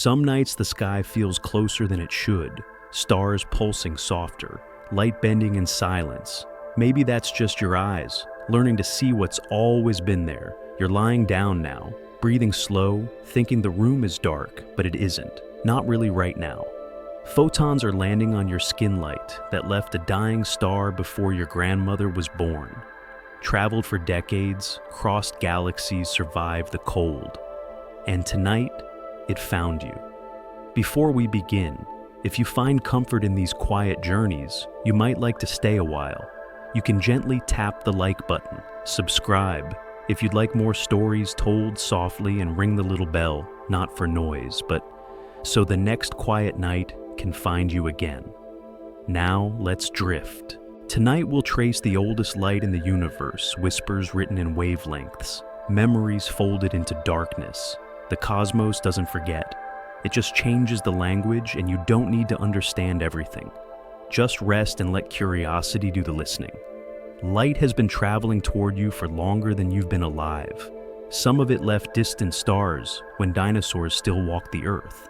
Some nights the sky feels closer than it should, stars pulsing softer, light bending in silence. Maybe that's just your eyes, learning to see what's always been there. You're lying down now, breathing slow, thinking the room is dark, but it isn't. Not really right now. Photons are landing on your skin light that left a dying star before your grandmother was born. Traveled for decades, crossed galaxies, survived the cold. And tonight, it found you. Before we begin, if you find comfort in these quiet journeys, you might like to stay a while. You can gently tap the like button, subscribe, if you'd like more stories told softly, and ring the little bell, not for noise, but so the next quiet night can find you again. Now let's drift. Tonight we'll trace the oldest light in the universe, whispers written in wavelengths, memories folded into darkness. The cosmos doesn't forget. It just changes the language, and you don't need to understand everything. Just rest and let curiosity do the listening. Light has been traveling toward you for longer than you've been alive. Some of it left distant stars when dinosaurs still walked the earth.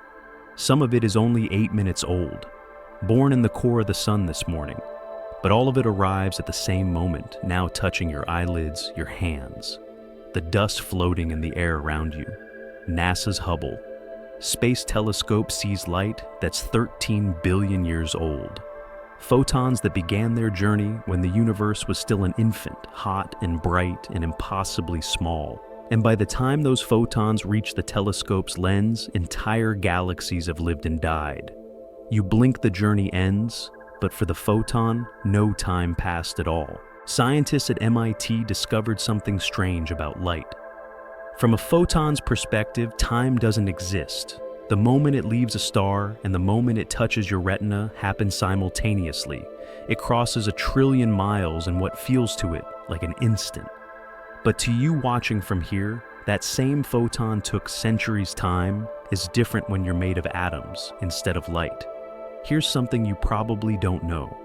Some of it is only 8 minutes old, born in the core of the sun this morning. But all of it arrives at the same moment, now touching your eyelids, your hands. The dust floating in the air around you. NASA's Hubble Space Telescope sees light that's 13 billion years old. Photons that began their journey when the universe was still an infant, hot and bright and impossibly small. And by the time those photons reach the telescope's lens, entire galaxies have lived and died. You blink, the journey ends, but for the photon, no time passed at all. Scientists at MIT discovered something strange about light. From a photon's perspective, time doesn't exist. The moment it leaves a star and the moment it touches your retina happen simultaneously. It crosses 1 trillion miles in what feels to it like an instant. But to you watching from here, that same photon took centuries' time is different when you're made of atoms instead of light. Here's something you probably don't know.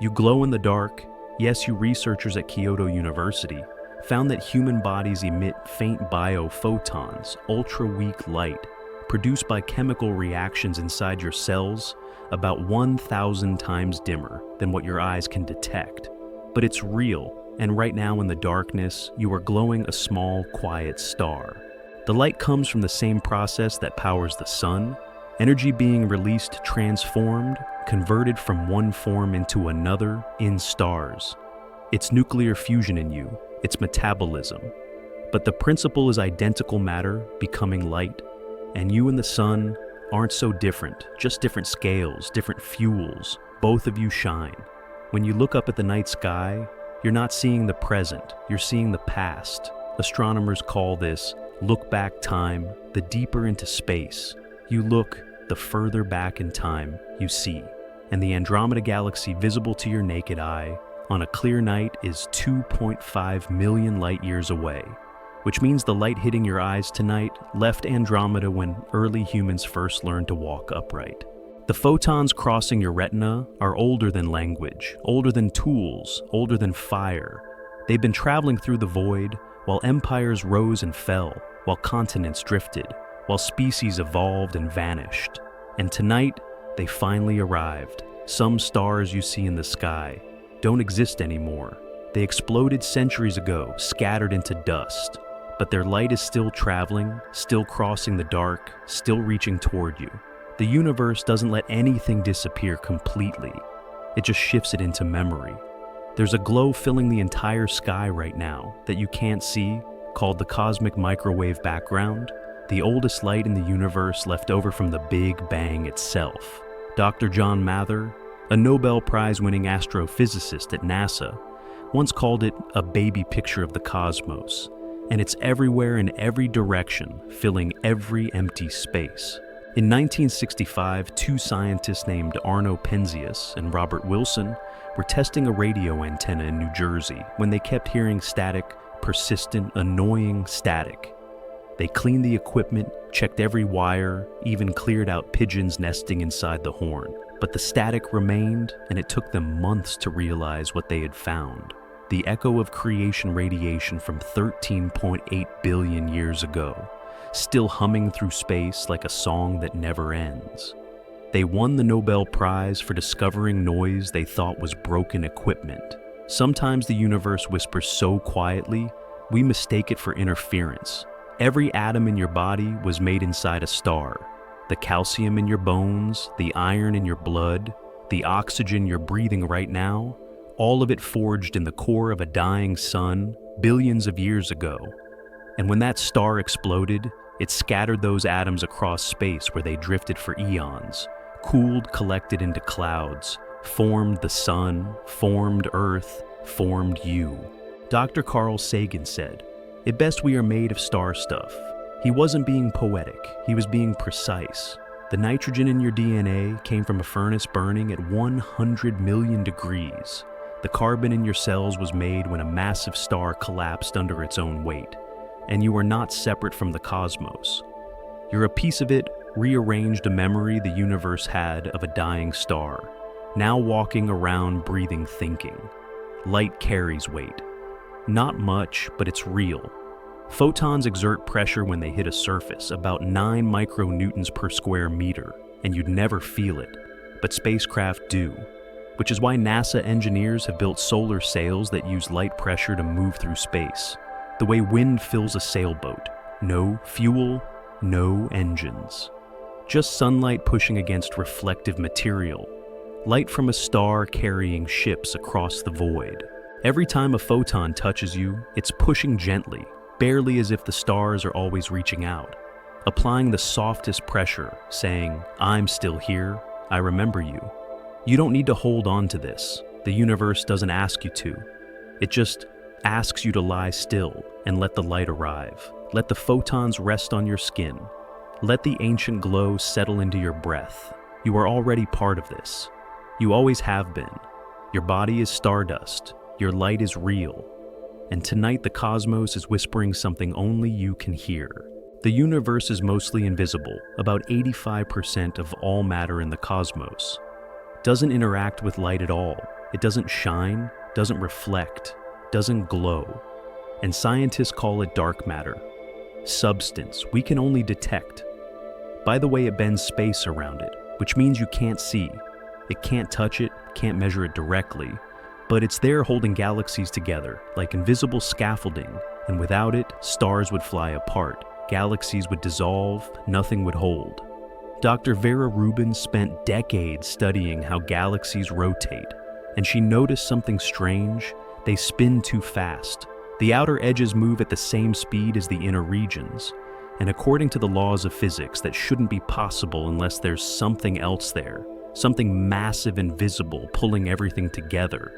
You glow in the dark. Yes, you researchers at Kyoto University found that human bodies emit faint biophotons, ultra-weak light, produced by chemical reactions inside your cells, about 1,000 times dimmer than what your eyes can detect. But it's real. And right now in the darkness, you are glowing a small, quiet star. The light comes from the same process that powers the sun, energy being released, transformed, converted from one form into another in stars. It's nuclear fusion in you, it's metabolism. But the principle is identical matter becoming light, and you and the sun aren't so different, just different scales, different fuels. Both of you shine. When you look up at the night sky, you're not seeing the present, you're seeing the past. Astronomers call this look-back time. The deeper into space you look, the further back in time you see. And the Andromeda galaxy, visible to your naked eye on a clear night, is 2.5 million light years away, which means the light hitting your eyes tonight left Andromeda when early humans first learned to walk upright. The photons crossing your retina are older than language, older than tools, older than fire. They've been traveling through the void while empires rose and fell, while continents drifted, while species evolved and vanished. And tonight, they finally arrived. Some stars you see in the sky don't exist anymore. They exploded centuries ago, scattered into dust. But their light is still traveling, still crossing the dark, still reaching toward you. The universe doesn't let anything disappear completely. It just shifts it into memory. There's a glow filling the entire sky right now that you can't see, called the cosmic microwave background, the oldest light in the universe left over from the Big Bang itself. Dr. John Mather, a Nobel Prize-winning astrophysicist at NASA, once called it a baby picture of the cosmos, and it's everywhere in every direction, filling every empty space. In 1965, two scientists named Arno Penzias and Robert Wilson were testing a radio antenna in New Jersey when they kept hearing static, persistent, annoying static. They cleaned the equipment, checked every wire, even cleared out pigeons nesting inside the horn. But the static remained, and it took them months to realize what they had found. The echo of creation radiation from 13.8 billion years ago. still humming through space like a song that never ends. They won the Nobel Prize for discovering noise they thought was broken equipment. Sometimes the universe whispers so quietly, we mistake it for interference. Every atom in your body was made inside a star. The calcium in your bones, the iron in your blood, the oxygen you're breathing right now, all of it forged in the core of a dying sun billions of years ago. And when that star exploded, it scattered those atoms across space where they drifted for eons, cooled, collected into clouds, formed the sun, formed Earth, formed you. Dr. Carl Sagan said, "At best we are made of star stuff." He wasn't being poetic, he was being precise. The nitrogen in your DNA came from a furnace burning at 100 million degrees. The carbon in your cells was made when a massive star collapsed under its own weight. And you are not separate from the cosmos. You're a piece of it, rearranged a memory the universe had of a dying star, now walking around breathing thinking. Light carries weight. Not much, but it's real. Photons exert pressure when they hit a surface, about 9 micronewtons per square meter, and you'd never feel it, but spacecraft do, which is why NASA engineers have built solar sails that use light pressure to move through space, the way wind fills a sailboat. No fuel, no engines. Just sunlight pushing against reflective material, light from a star carrying ships across the void. Every time a photon touches you, it's pushing gently, barely as if the stars are always reaching out, applying the softest pressure, saying, "I'm still here, I remember you." You don't need to hold on to this. The universe doesn't ask you to. It just asks you to lie still and let the light arrive. Let the photons rest on your skin. Let the ancient glow settle into your breath. You are already part of this. You always have been. Your body is stardust. Your light is real. And tonight the cosmos is whispering something only you can hear. The universe is mostly invisible. About 85% of all matter in the cosmos doesn't interact with light at all. It doesn't shine, doesn't reflect, doesn't glow. And scientists call it dark matter. Substance we can only detect. By the way, it bends space around it, which means you can't see. It can't touch it, can't measure it directly, but it's there holding galaxies together, like invisible scaffolding, and without it, stars would fly apart, galaxies would dissolve, nothing would hold. Dr. Vera Rubin spent decades studying how galaxies rotate, and she noticed something strange. They spin too fast. The outer edges move at the same speed as the inner regions, and according to the laws of physics, that shouldn't be possible unless there's something else there, something massive and visible pulling everything together.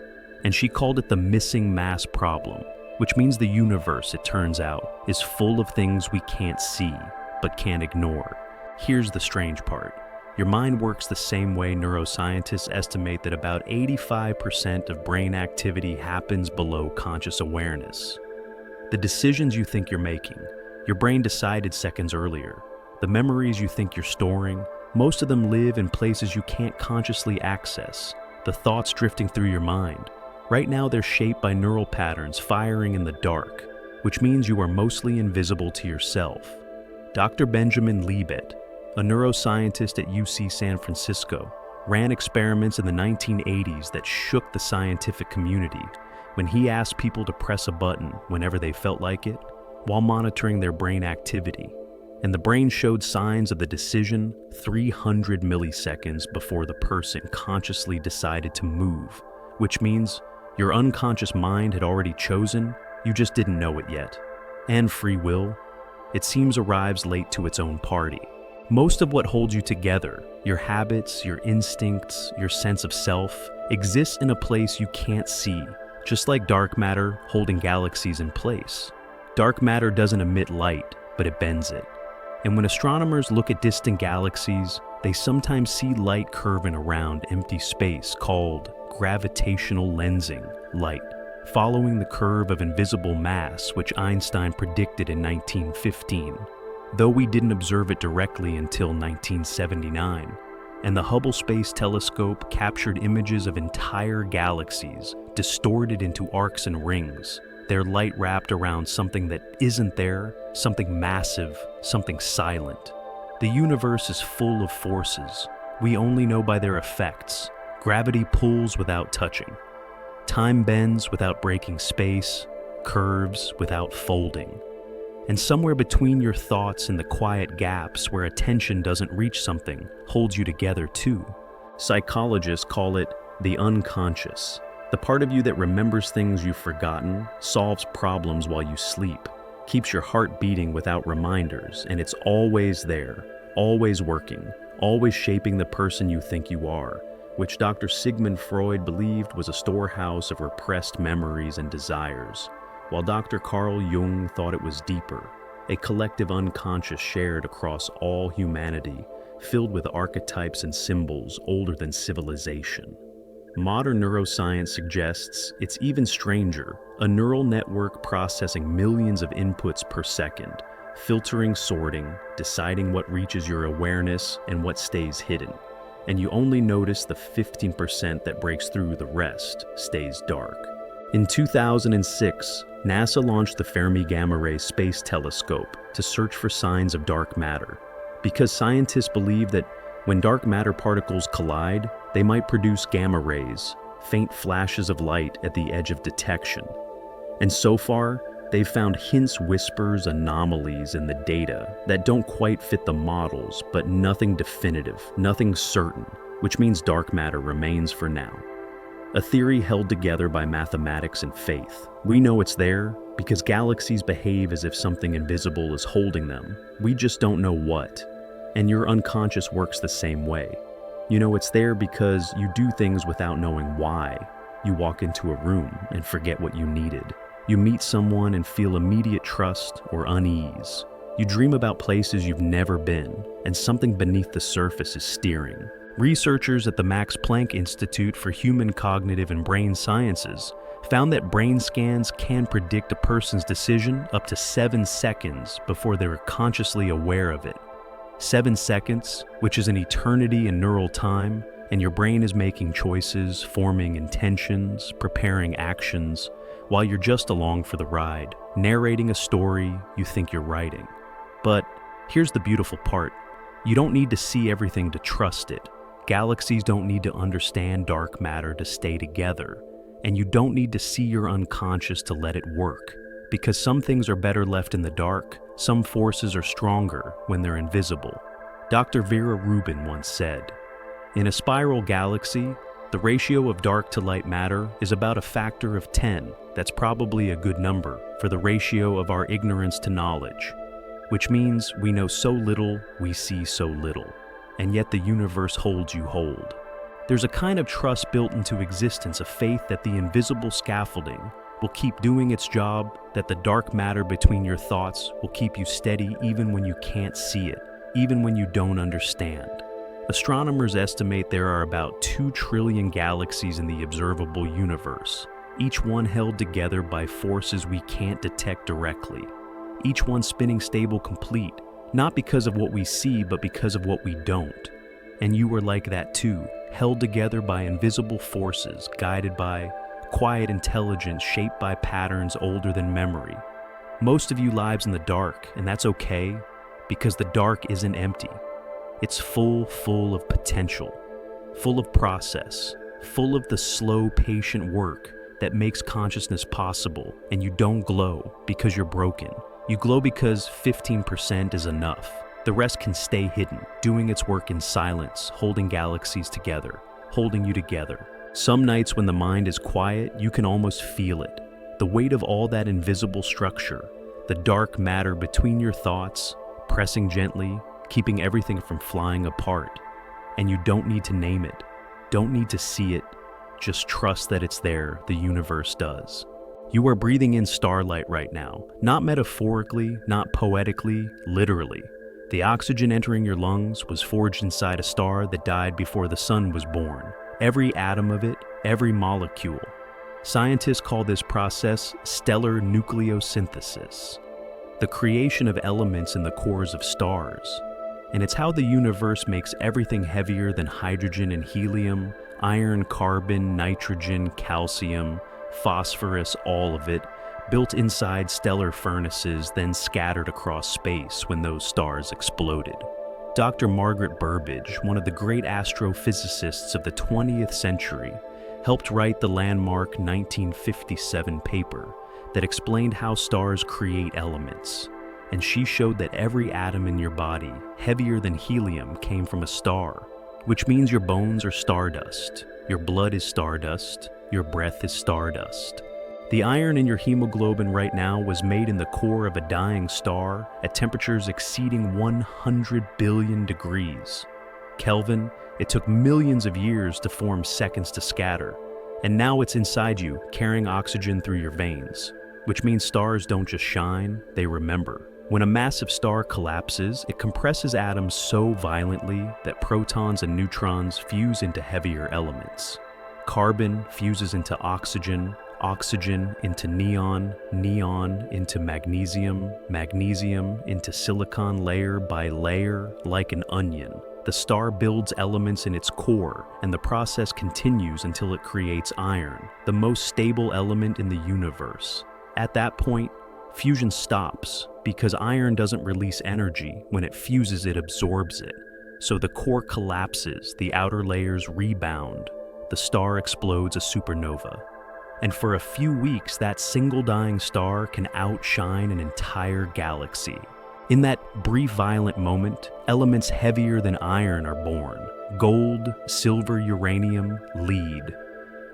And she called it the missing mass problem, which means the universe, it turns out, is full of things we can't see, but can't ignore. Here's the strange part. Your mind works the same way neuroscientists estimate that about 85% of brain activity happens below conscious awareness. The decisions you think you're making, your brain decided seconds earlier. The memories you think you're storing, most of them live in places you can't consciously access. The thoughts drifting through your mind, right now they're shaped by neural patterns firing in the dark, which means you are mostly invisible to yourself. Dr. Benjamin Libet, a neuroscientist at UC San Francisco, ran experiments in the 1980s that shook the scientific community when he asked people to press a button whenever they felt like it, while monitoring their brain activity. And the brain showed signs of the decision 300 milliseconds before the person consciously decided to move, which means your unconscious mind had already chosen, you just didn't know it yet. And free will, it seems, arrives late to its own party. Most of what holds you together, your habits, your instincts, your sense of self, exists in a place you can't see, just like dark matter holding galaxies in place. Dark matter doesn't emit light, but it bends it. And when astronomers look at distant galaxies, they sometimes see light curving around empty space called gravitational lensing light, following the curve of invisible mass which Einstein predicted in 1915. Though we didn't observe it directly until 1979, and the Hubble Space Telescope captured images of entire galaxies distorted into arcs and rings. their light wrapped around something that isn't there, something massive, something silent. The universe is full of forces. We only know by their effects. Gravity pulls without touching. Time bends without breaking space, curves without folding. And somewhere between your thoughts and the quiet gaps where attention doesn't reach something holds you together too. Psychologists call it the unconscious, the part of you that remembers things you've forgotten, solves problems while you sleep, keeps your heart beating without reminders, and it's always there, always working, always shaping the person you think you are, which Dr. Sigmund Freud believed was a storehouse of repressed memories and desires, while Dr. Carl Jung thought it was deeper, a collective unconscious shared across all humanity, filled with archetypes and symbols older than civilization. Modern neuroscience suggests it's even stranger, a neural network processing millions of inputs per second, filtering, sorting, deciding what reaches your awareness and what stays hidden. And you only notice the 15% that breaks through, the rest stays dark. In 2006, NASA launched the Fermi Gamma Ray Space Telescope to search for signs of dark matter, because scientists believe that when dark matter particles collide, they might produce gamma rays, faint flashes of light at the edge of detection. And so far, they've found hints, whispers, anomalies in the data that don't quite fit the models, but nothing definitive, nothing certain, which means dark matter remains for now. A theory held together by mathematics and faith. We know it's there because galaxies behave as if something invisible is holding them. We just don't know what. And your unconscious works the same way. You know it's there because you do things without knowing why. You walk into a room and forget what you needed. You meet someone and feel immediate trust or unease. You dream about places you've never been, and something beneath the surface is steering. Researchers at the Max Planck Institute for Human Cognitive and Brain Sciences found that brain scans can predict a person's decision up to 7 seconds before they're consciously aware of it. 7 seconds, which is an eternity in neural time, and your brain is making choices, forming intentions, preparing actions, while you're just along for the ride, narrating a story you think you're writing. But here's the beautiful part. You don't need to see everything to trust it. Galaxies don't need to understand dark matter to stay together. And you don't need to see your unconscious to let it work. Because some things are better left in the dark, some forces are stronger when they're invisible. Dr. Vera Rubin once said, "In a spiral galaxy, the ratio of dark to light matter is about a factor of 10. That's probably a good number for the ratio of our ignorance to knowledge, which means we know so little, we see so little, and yet the universe holds you hold. There's a kind of trust built into existence, a faith that the invisible scaffolding will keep doing its job, that the dark matter between your thoughts will keep you steady even when you can't see it, even when you don't understand." Astronomers estimate there are about 2 trillion galaxies in the observable universe, each one held together by forces we can't detect directly, each one spinning stable complete, not because of what we see, but because of what we don't. And you are like that too, held together by invisible forces, guided by quiet intelligence shaped by patterns older than memory. Most of you lives in the dark, and that's okay, because the dark isn't empty. It's full of potential, full of process, full of the slow, patient work that makes consciousness possible. And you don't glow because you're broken. You glow because 15% is enough. The rest can stay hidden, doing its work in silence, holding galaxies together, holding you together. Some nights when the mind is quiet, you can almost feel it. The weight of all that invisible structure, the dark matter between your thoughts, pressing gently, keeping everything from flying apart. And you don't need to name it, don't need to see it, just trust that it's there, the universe does. You are breathing in starlight right now, not metaphorically, not poetically, literally. The oxygen entering your lungs was forged inside a star that died before the sun was born. Every atom of it, every molecule. Scientists call this process stellar nucleosynthesis, the creation of elements in the cores of stars. And it's how the universe makes everything heavier than hydrogen and helium, iron, carbon, nitrogen, calcium, phosphorus, all of it, built inside stellar furnaces, then scattered across space when those stars exploded. Dr. Margaret Burbidge, one of the great astrophysicists of the 20th century, helped write the landmark 1957 paper that explained how stars create elements. And she showed that every atom in your body, heavier than helium, came from a star, which means your bones are stardust, your blood is stardust, your breath is stardust. The iron in your hemoglobin right now was made in the core of a dying star at temperatures exceeding 100 billion degrees. Kelvin, it took millions of years to form seconds to scatter, and now it's inside you, carrying oxygen through your veins, which means stars don't just shine, they remember. When a massive star collapses, it compresses atoms so violently that protons and neutrons fuse into heavier elements. Carbon fuses into oxygen, oxygen into neon, neon into magnesium, magnesium into silicon layer by layer like an onion. The star builds elements in its core, and the process continues until it creates iron, the most stable element in the universe. At that point, fusion stops because iron doesn't release energy. When it fuses, it absorbs it. So the core collapses, the outer layers rebound, the star explodes a supernova. And for a few weeks, that single dying star can outshine an entire galaxy. In that brief violent moment, elements heavier than iron are born: gold, silver, uranium, lead,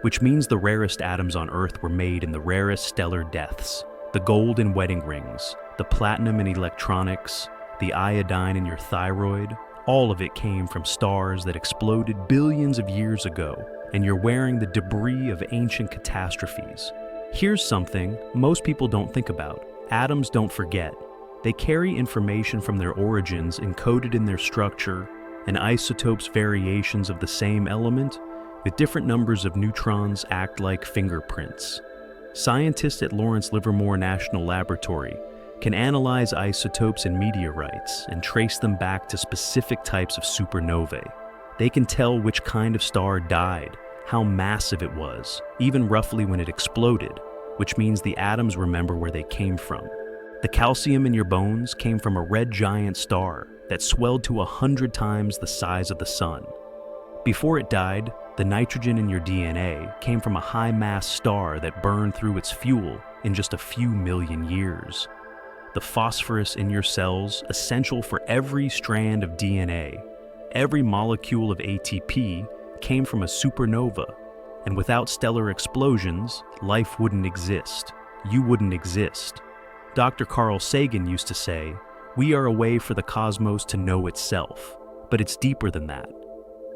which means the rarest atoms on Earth were made in the rarest stellar deaths. The gold in wedding rings, the platinum in electronics, the iodine in your thyroid, all of it came from stars that exploded billions of years ago, and you're wearing the debris of ancient catastrophes. Here's something most people don't think about. Atoms don't forget. They carry information from their origins encoded in their structure, and isotopes variations of the same element with different numbers of neutrons act like fingerprints. Scientists at Lawrence Livermore National Laboratory can analyze isotopes in meteorites and trace them back to specific types of supernovae. They can tell which kind of star died, how massive it was, even roughly when it exploded, which means the atoms remember where they came from. The calcium in your bones came from a red giant star that swelled to 100 times the size of the sun. Before it died, the nitrogen in your DNA came from a high-mass star that burned through its fuel in just a few million years. The phosphorus in your cells, essential for every strand of DNA, every molecule of ATP, came from a supernova, and without stellar explosions, life wouldn't exist. You wouldn't exist. Dr. Carl Sagan used to say, "We are a way for the cosmos to know itself," but it's deeper than that.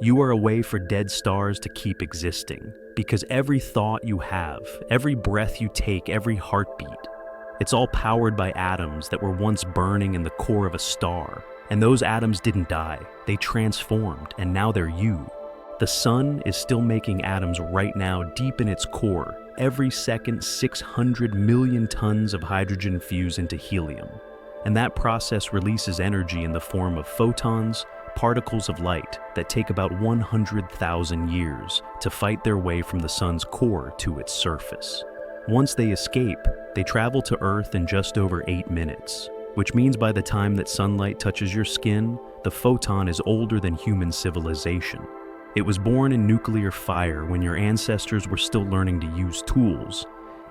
You are a way for dead stars to keep existing, because every thought you have, every breath you take, every heartbeat, it's all powered by atoms that were once burning in the core of a star. And those atoms didn't die, they transformed, and now they're you. The sun is still making atoms right now deep in its core. Every second, 600 million tons of hydrogen fuse into helium. And that process releases energy in the form of photons, particles of light that take about 100,000 years to fight their way from the sun's core to its surface. Once they escape, they travel to Earth in just over 8 minutes, which means by the time that sunlight touches your skin, the photon is older than human civilization. It was born in nuclear fire when your ancestors were still learning to use tools,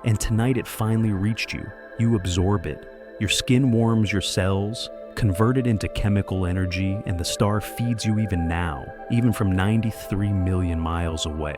and tonight it finally reached you. You absorb it. Your skin warms your cells, convert it into chemical energy, and the star feeds you even now, even from 93 million miles away.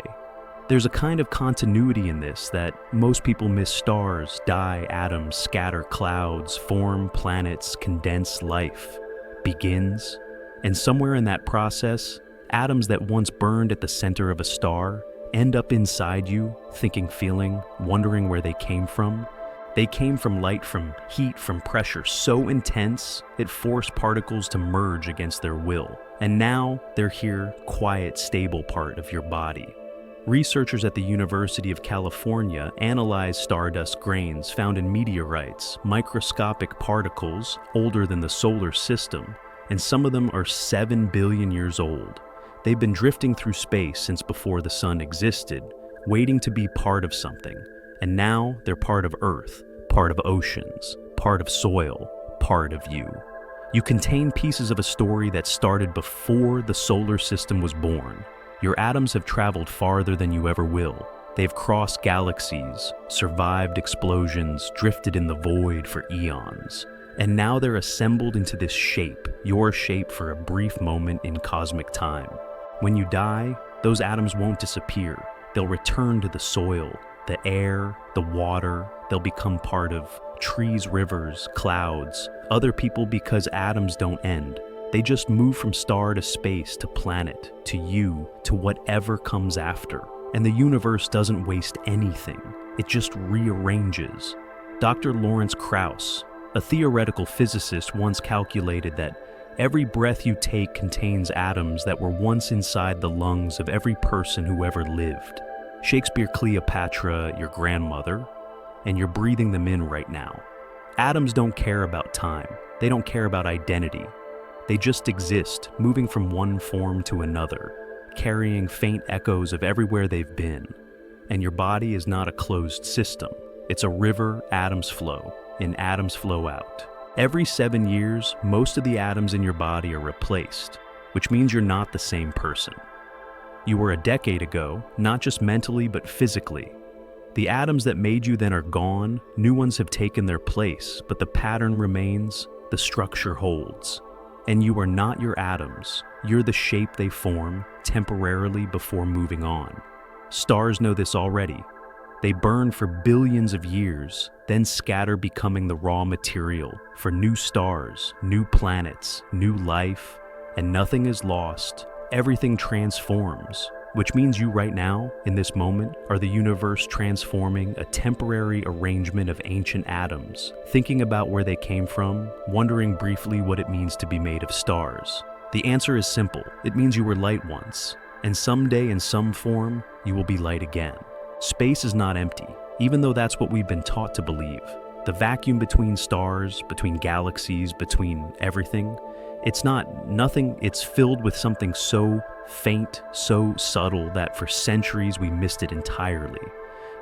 There's a kind of continuity in this that most people miss. Stars die, atoms scatter, clouds form, planets condense, life begins. And somewhere in that process, atoms that once burned at the center of a star end up inside you, thinking, feeling, wondering where they came from. They came from light, from heat, from pressure so intense it forced particles to merge against their will. And now they're here, quiet, stable part of your body. Researchers at the University of California analyzed stardust grains found in meteorites, microscopic particles older than the solar system, and some of them are 7 billion years old. They've been drifting through space since before the sun existed, waiting to be part of something. And now they're part of Earth, part of oceans, part of soil, part of you. You contain pieces of a story that started before the solar system was born. Your atoms have traveled farther than you ever will. They've crossed galaxies, survived explosions, drifted in the void for eons. And now they're assembled into this shape, your shape for a brief moment in cosmic time. When you die, those atoms won't disappear. They'll return to the soil, the air, the water. They'll become part of trees, rivers, clouds, other people, because atoms don't end. They just move from star to space to planet, to you, to whatever comes after. And the universe doesn't waste anything. It just rearranges. Dr. Lawrence Krauss, a theoretical physicist, once calculated that every breath you take contains atoms that were once inside the lungs of every person who ever lived. Shakespeare, Cleopatra, your grandmother, and you're breathing them in right now. Atoms don't care about time. They don't care about identity. They just exist, moving from one form to another, carrying faint echoes of everywhere they've been. And your body is not a closed system. It's a river, atoms flow, and atoms flow out. Every 7 years, most of the atoms in your body are replaced, which means you're not the same person. You were a decade ago, not just mentally, but physically. The atoms that made you then are gone, new ones have taken their place, but the pattern remains, the structure holds. And you are not your atoms. You're the shape they form, temporarily before moving on. Stars know this already. They burn for billions of years, then scatter, becoming the raw material for new stars, new planets, new life, and nothing is lost. Everything transforms, which means you right now, in this moment, are the universe transforming a temporary arrangement of ancient atoms, thinking about where they came from, wondering briefly what it means to be made of stars. The answer is simple. It means you were light once, and someday in some form, you will be light again. Space is not empty, even though that's what we've been taught to believe. The vacuum between stars, between galaxies, between everything, it's not nothing. It's filled with something so faint, so subtle that for centuries we missed it entirely.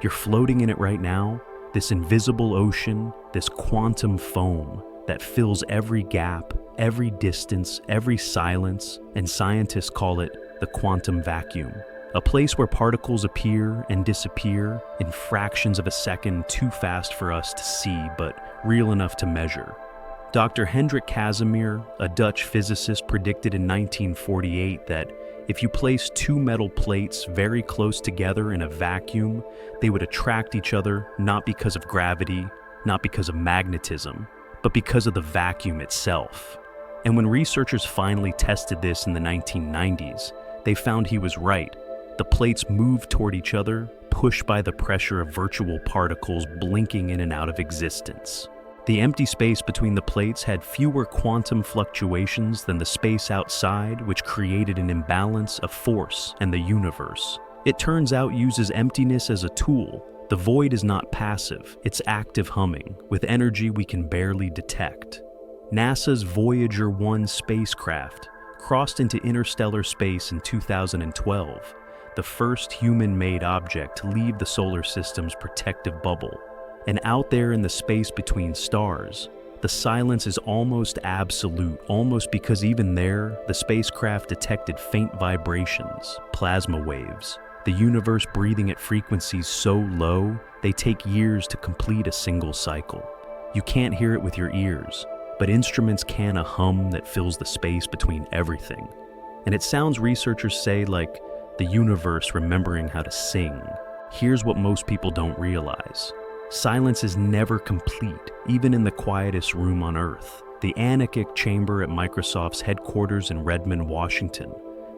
You're floating in it right now, this invisible ocean, this quantum foam that fills every gap, every distance, every silence, and scientists call it the quantum vacuum. A place where particles appear and disappear in fractions of a second, too fast for us to see, but real enough to measure. Dr. Hendrik Casimir, a Dutch physicist, predicted in 1948 that if you place two metal plates very close together in a vacuum, they would attract each other not because of gravity, not because of magnetism, but because of the vacuum itself. And when researchers finally tested this in the 1990s, they found he was right. The plates moved toward each other, pushed by the pressure of virtual particles blinking in and out of existence. The empty space between the plates had fewer quantum fluctuations than the space outside, which created an imbalance of force and the universe. It turns out uses emptiness as a tool. The void is not passive, it's active humming, with energy we can barely detect. NASA's Voyager 1 spacecraft crossed into interstellar space in 2012, the first human-made object to leave the solar system's protective bubble. And out there in the space between stars, the silence is almost absolute, almost because even there, the spacecraft detected faint vibrations, plasma waves, the universe breathing at frequencies so low, they take years to complete a single cycle. You can't hear it with your ears, but instruments can, a hum that fills the space between everything. And it sounds, researchers say, like the universe remembering how to sing. Here's what most people don't realize. Silence is never complete, even in the quietest room on Earth, the anechoic chamber at Microsoft's headquarters in Redmond, Washington,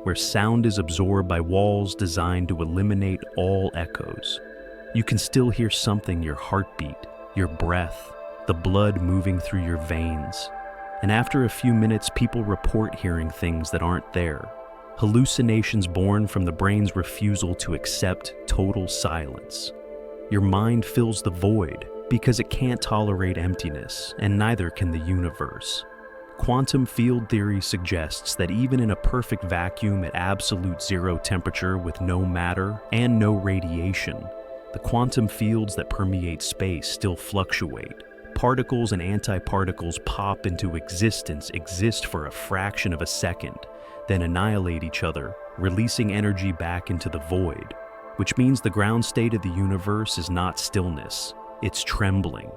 where sound is absorbed by walls designed to eliminate all echoes. You can still hear something: your heartbeat, your breath, the blood moving through your veins. And after a few minutes, people report hearing things that aren't there, hallucinations born from the brain's refusal to accept total silence. Your mind fills the void because it can't tolerate emptiness, and neither can the universe. Quantum field theory suggests that even in a perfect vacuum at absolute zero temperature with no matter and no radiation, The quantum fields that permeate space still fluctuate. Particles and antiparticles pop into existence, exist for a fraction of a second, then annihilate each other, releasing energy back into the void, which means the ground state of the universe is not stillness, it's trembling.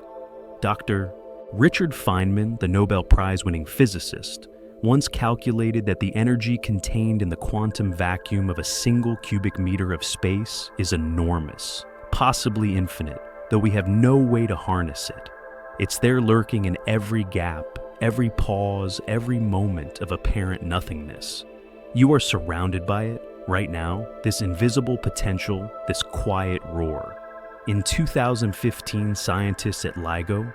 Dr. Richard Feynman, the Nobel Prize-winning physicist, once calculated that the energy contained in the quantum vacuum of a single cubic meter of space is enormous, possibly infinite, though we have no way to harness it. It's there lurking in every gap, every pause, every moment of apparent nothingness. You are surrounded by it right now, this invisible potential, this quiet roar. In 2015, scientists at LIGO,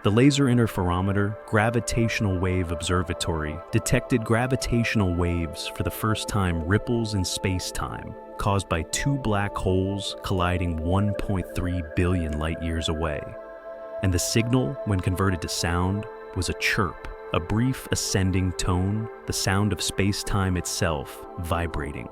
the Laser Interferometer Gravitational Wave Observatory, detected gravitational waves for the first time, ripples in space-time, caused by two black holes colliding 1.3 billion light-years away. And the signal, when converted to sound, was a chirp, a brief ascending tone, the sound of space-time itself vibrating.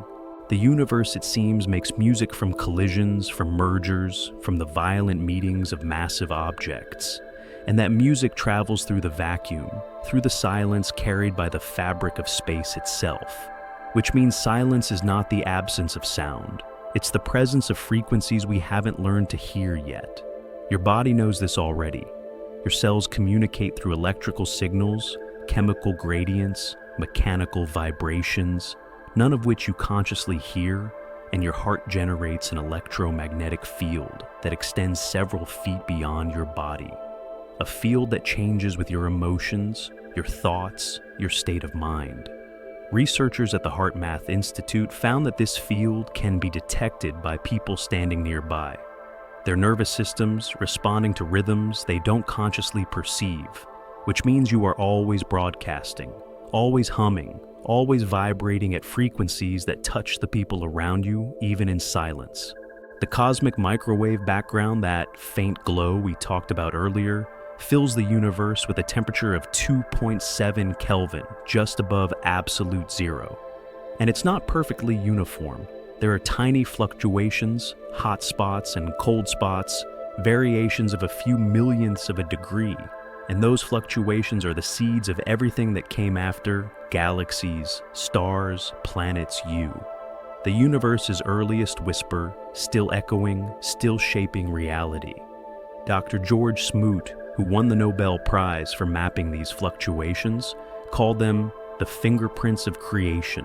The universe, it seems, makes music from collisions, from mergers, from the violent meetings of massive objects. And that music travels through the vacuum, through the silence carried by the fabric of space itself. Which means silence is not the absence of sound. It's the presence of frequencies we haven't learned to hear yet. Your body knows this already. Your cells communicate through electrical signals, chemical gradients, mechanical vibrations, none of which you consciously hear, and your heart generates an electromagnetic field that extends several feet beyond your body. A field that changes with your emotions, your thoughts, your state of mind. Researchers at the HeartMath Institute found that this field can be detected by people standing nearby. Their nervous systems responding to rhythms they don't consciously perceive, which means you are always broadcasting, always humming, always vibrating at frequencies that touch the people around you, even in silence. The cosmic microwave background, that faint glow we talked about earlier, fills the universe with a temperature of 2.7 Kelvin, just above absolute zero. And it's not perfectly uniform. There are tiny fluctuations, hot spots and cold spots, variations of a few millionths of a degree, and those fluctuations are the seeds of everything that came after: galaxies, stars, planets, you. The universe's earliest whisper, still echoing, still shaping reality. Dr. George Smoot, who won the Nobel Prize for mapping these fluctuations, called them the fingerprints of creation.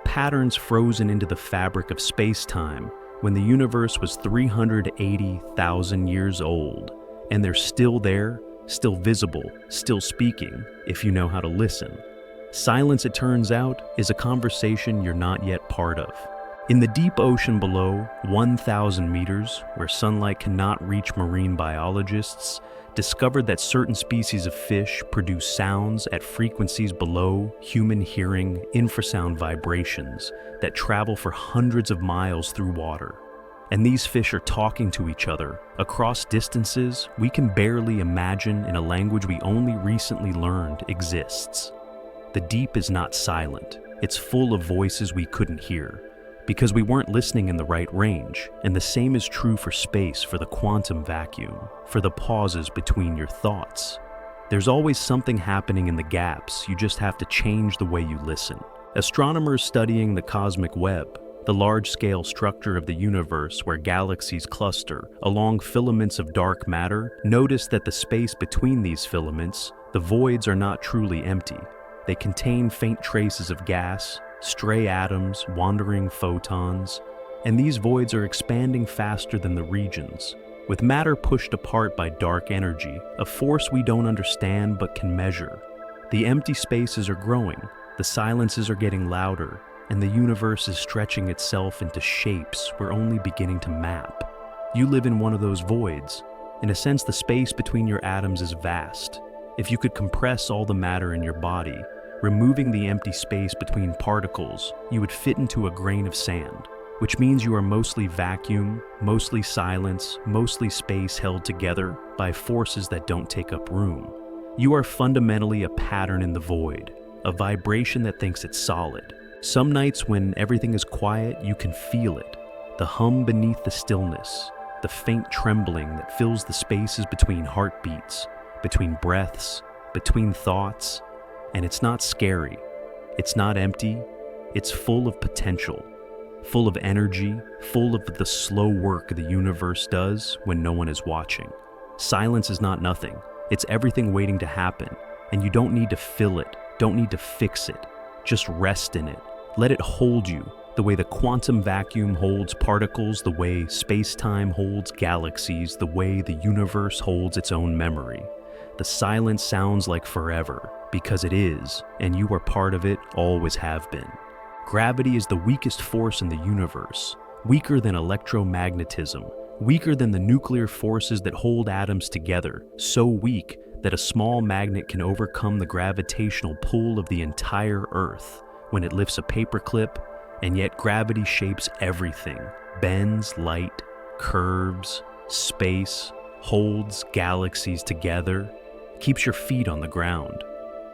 Patterns frozen into the fabric of space-time when the universe was 380,000 years old, and they're still there, still visible, still speaking, if you know how to listen. Silence, it turns out, is a conversation you're not yet part of. In the deep ocean below, 1,000 meters, where sunlight cannot reach, marine biologists discovered that certain species of fish produce sounds at frequencies below human hearing, infrasound vibrations that travel for hundreds of miles through water. And these fish are talking to each other across distances we can barely imagine, in a language we only recently learned exists. The deep is not silent. It's full of voices we couldn't hear, because we weren't listening in the right range, and the same is true for space, for the quantum vacuum, for the pauses between your thoughts. There's always something happening in the gaps, you just have to change the way you listen. Astronomers studying the cosmic web, the large-scale structure of the universe where galaxies cluster along filaments of dark matter, notice that the space between these filaments, the voids, are not truly empty. They contain faint traces of gas, stray atoms, wandering photons, and these voids are expanding faster than the regions, with matter pushed apart by dark energy, a force we don't understand but can measure. The empty spaces are growing, the silences are getting louder, and the universe is stretching itself into shapes we're only beginning to map. You live in one of those voids. In a sense, the space between your atoms is vast. If you could compress all the matter in your body, removing the empty space between particles, you would fit into a grain of sand, which means you are mostly vacuum, mostly silence, mostly space held together by forces that don't take up room. You are fundamentally a pattern in the void, a vibration that thinks it's solid. Some nights when everything is quiet, you can feel it, the hum beneath the stillness, the faint trembling that fills the spaces between heartbeats, between breaths, between thoughts. And it's not scary, it's not empty, it's full of potential, full of energy, full of the slow work the universe does when no one is watching. Silence is not nothing, it's everything waiting to happen, and you don't need to fill it, don't need to fix it, just rest in it. Let it hold you, the way the quantum vacuum holds particles, the way space-time holds galaxies, the way the universe holds its own memory. The silence sounds like forever, because it is, and you are part of it, always have been. Gravity is the weakest force in the universe, weaker than electromagnetism, weaker than the nuclear forces that hold atoms together, so weak that a small magnet can overcome the gravitational pull of the entire Earth when it lifts a paperclip. And yet gravity shapes everything, bends light, curves, space, holds galaxies together, keeps your feet on the ground.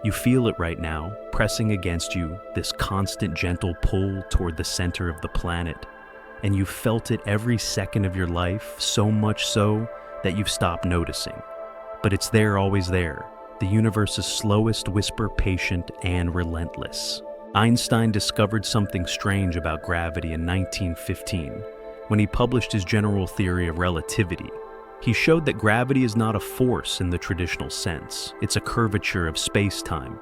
You feel it right now, pressing against you, this constant gentle pull toward the center of the planet. And you've felt it every second of your life, so much so that you've stopped noticing. But it's there, always there, the universe's slowest whisper, patient and relentless. Einstein discovered something strange about gravity in 1915 when he published his general theory of relativity. He showed that gravity is not a force in the traditional sense, it's a curvature of space-time.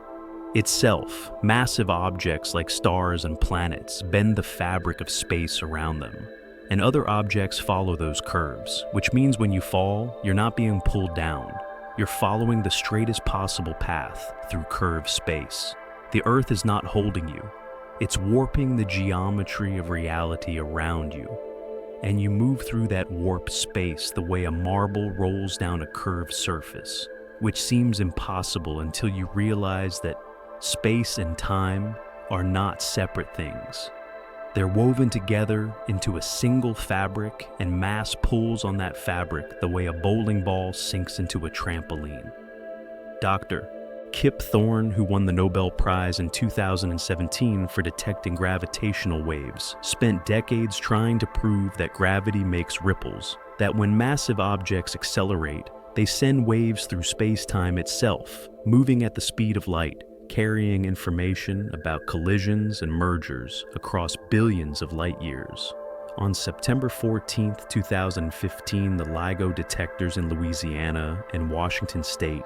Itself, massive objects like stars and planets bend the fabric of space around them, and other objects follow those curves, which means when you fall, you're not being pulled down. You're following the straightest possible path through curved space. The Earth is not holding you. It's warping the geometry of reality around you. And you move through that warped space the way a marble rolls down a curved surface, which seems impossible until you realize that space and time are not separate things. They're woven together into a single fabric, and mass pulls on that fabric the way a bowling ball sinks into a trampoline. Dr. Kip Thorne, who won the Nobel Prize in 2017 for detecting gravitational waves, spent decades trying to prove that gravity makes ripples, that when massive objects accelerate, they send waves through space-time itself, moving at the speed of light, carrying information about collisions and mergers across billions of light years. On September 14, 2015, the LIGO detectors in Louisiana and Washington State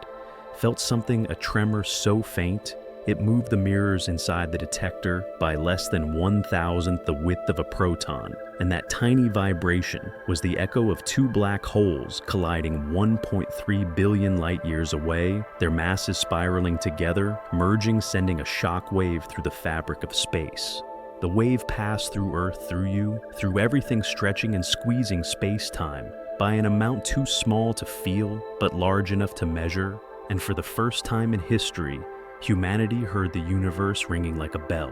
felt something, a tremor so faint, it moved the mirrors inside the detector by less than 1,000th the width of a proton, and that tiny vibration was the echo of two black holes colliding 1.3 billion light years away, their masses spiraling together, merging, sending a shock wave through the fabric of space. The wave passed through Earth, through you, through everything, stretching and squeezing space-time by an amount too small to feel, but large enough to measure. And for the first time in history, humanity heard the universe ringing like a bell.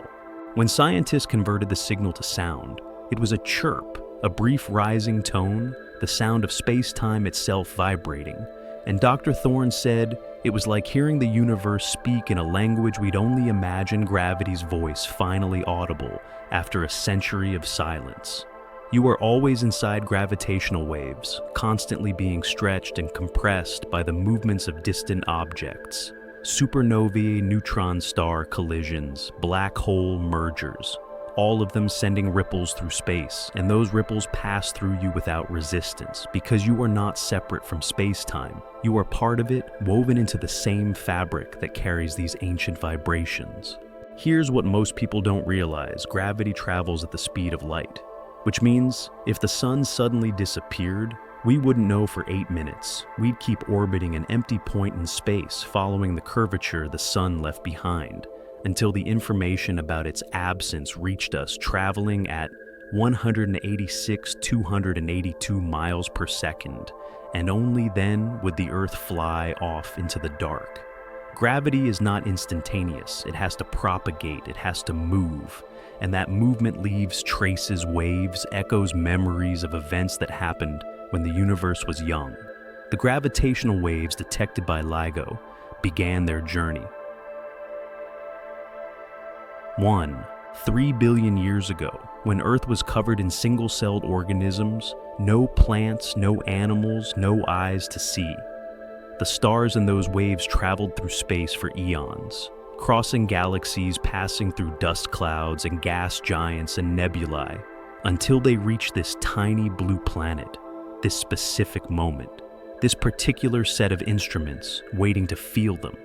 When scientists converted the signal to sound, it was a chirp, a brief rising tone, the sound of space-time itself vibrating. And Dr. Thorne said it was like hearing the universe speak in a language we'd only imagine, gravity's voice finally audible after a century of silence. You are always inside gravitational waves, constantly being stretched and compressed by the movements of distant objects. Supernovae, neutron star collisions, black hole mergers, all of them sending ripples through space, and those ripples pass through you without resistance, because you are not separate from space-time. You are part of it, woven into the same fabric that carries these ancient vibrations. Here's what most people don't realize: gravity travels at the speed of light. Which means, if the sun suddenly disappeared, we wouldn't know for 8 minutes. We'd keep orbiting an empty point in space, following the curvature the sun left behind, until the information about its absence reached us, traveling at 186,282 miles per second, and only then would the Earth fly off into the dark. Gravity is not instantaneous. It has to propagate, it has to move. And that movement leaves traces, waves, echoes, memories of events that happened when the universe was young. The gravitational waves detected by LIGO began their journey. 1. 3 billion years ago, when Earth was covered in single-celled organisms, no plants, no animals, no eyes to see. The stars in those waves traveled through space for eons, crossing galaxies, passing through dust clouds and gas giants and nebulae, until they reached this tiny blue planet, this specific moment, this particular set of instruments waiting to feel them.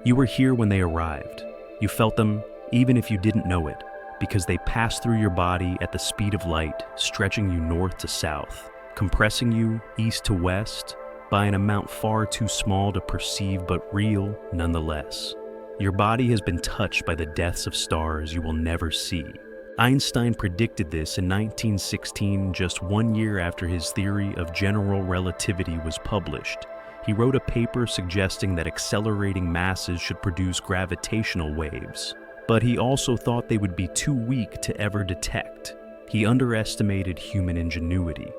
You were here when they arrived. You felt them even if you didn't know it, because they passed through your body at the speed of light, stretching you north to south, compressing you east to west by an amount far too small to perceive but real nonetheless. Your body has been touched by the deaths of stars you will never see. Einstein predicted this in 1916, just 1 year after his theory of general relativity was published. He wrote a paper suggesting that accelerating masses should produce gravitational waves, but he also thought they would be too weak to ever detect. He underestimated human ingenuity,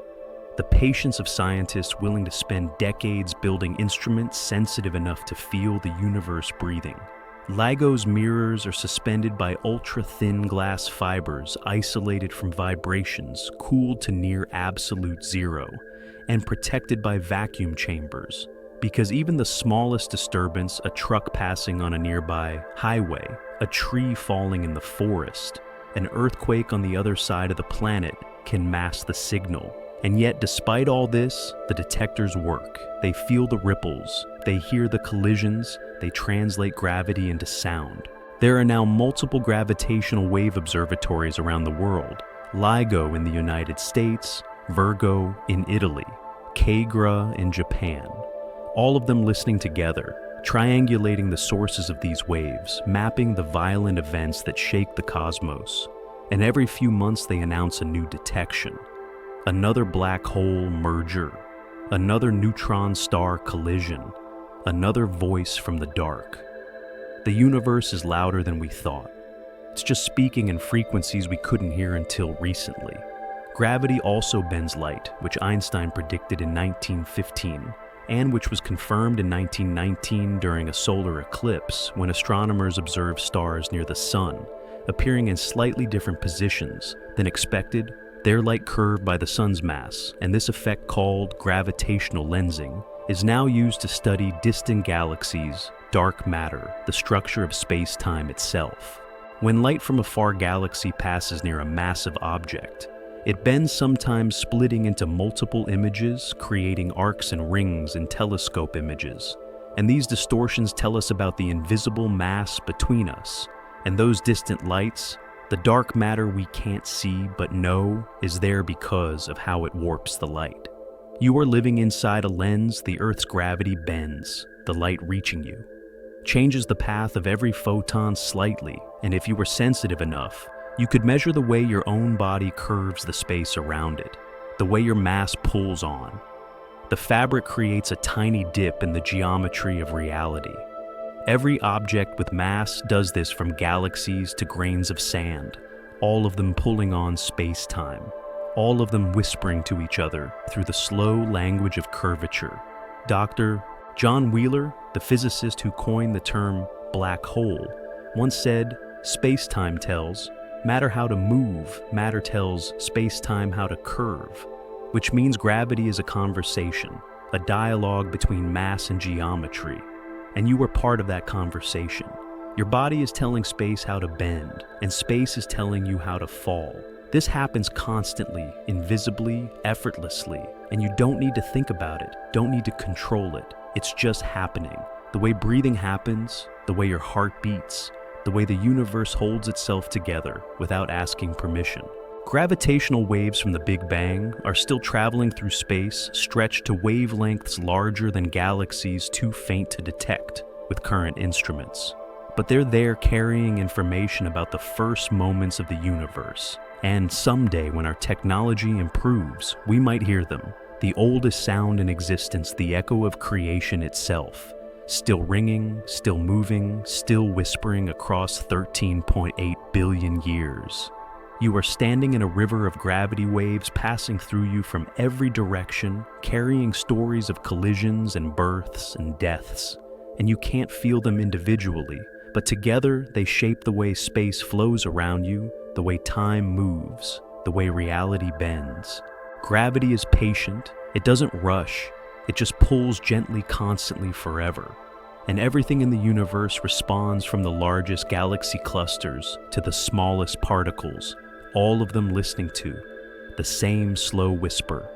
the patience of scientists willing to spend decades building instruments sensitive enough to feel the universe breathing. LIGO's mirrors are suspended by ultra-thin glass fibers isolated from vibrations, cooled to near absolute zero, and protected by vacuum chambers, because even the smallest disturbance, a truck passing on a nearby highway, a tree falling in the forest, an earthquake on the other side of the planet, can mask the signal. And yet, despite all this, the detectors work. They feel the ripples, they hear the collisions, they translate gravity into sound. There are now multiple gravitational wave observatories around the world. LIGO in the United States, Virgo in Italy, Kagra in Japan. All of them listening together, triangulating the sources of these waves, mapping the violent events that shake the cosmos. And every few months they announce a new detection. Another black hole merger, another neutron star collision, another voice from the dark. The universe is louder than we thought. It's just speaking in frequencies we couldn't hear until recently. Gravity also bends light, which Einstein predicted in 1915, and which was confirmed in 1919 during a solar eclipse when astronomers observed stars near the sun, appearing in slightly different positions than expected. Their light curved by the sun's mass, and this effect, called gravitational lensing, is now used to study distant galaxies, dark matter, the structure of space-time itself. When light from a far galaxy passes near a massive object, it bends, sometimes splitting into multiple images, creating arcs and rings in telescope images. And these distortions tell us about the invisible mass between us, and those distant lights. The dark matter we can't see but know is there because of how it warps the light. You are living inside a lens. The Earth's gravity bends, the light reaching you, changes the path of every photon slightly, and if you were sensitive enough, you could measure the way your own body curves the space around it, the way your mass pulls on. The fabric creates a tiny dip in the geometry of reality. Every object with mass does this, from galaxies to grains of sand, all of them pulling on space-time, all of them whispering to each other through the slow language of curvature. Dr. John Wheeler, the physicist who coined the term black hole, once said, "Space-time tells matter how to move, matter tells space-time how to curve," which means gravity is a conversation, a dialogue between mass and geometry. And you were part of that conversation. Your body is telling space how to bend, and space is telling you how to fall. This happens constantly, invisibly, effortlessly, and you don't need to think about it, don't need to control it. It's just happening. The way breathing happens, the way your heart beats, the way the universe holds itself together without asking permission. Gravitational waves from the Big Bang are still traveling through space, stretched to wavelengths larger than galaxies too faint to detect with current instruments. But they're there carrying information about the first moments of the universe. And someday, when our technology improves, we might hear them. The oldest sound in existence, the echo of creation itself. Still ringing, still moving, still whispering across 13.8 billion years. You are standing in a river of gravity waves passing through you from every direction, carrying stories of collisions and births and deaths. And you can't feel them individually, but together they shape the way space flows around you, the way time moves, the way reality bends. Gravity is patient, it doesn't rush, it just pulls gently, constantly, forever. And everything in the universe responds, from the largest galaxy clusters to the smallest particles, all of them listening to the same slow whisper,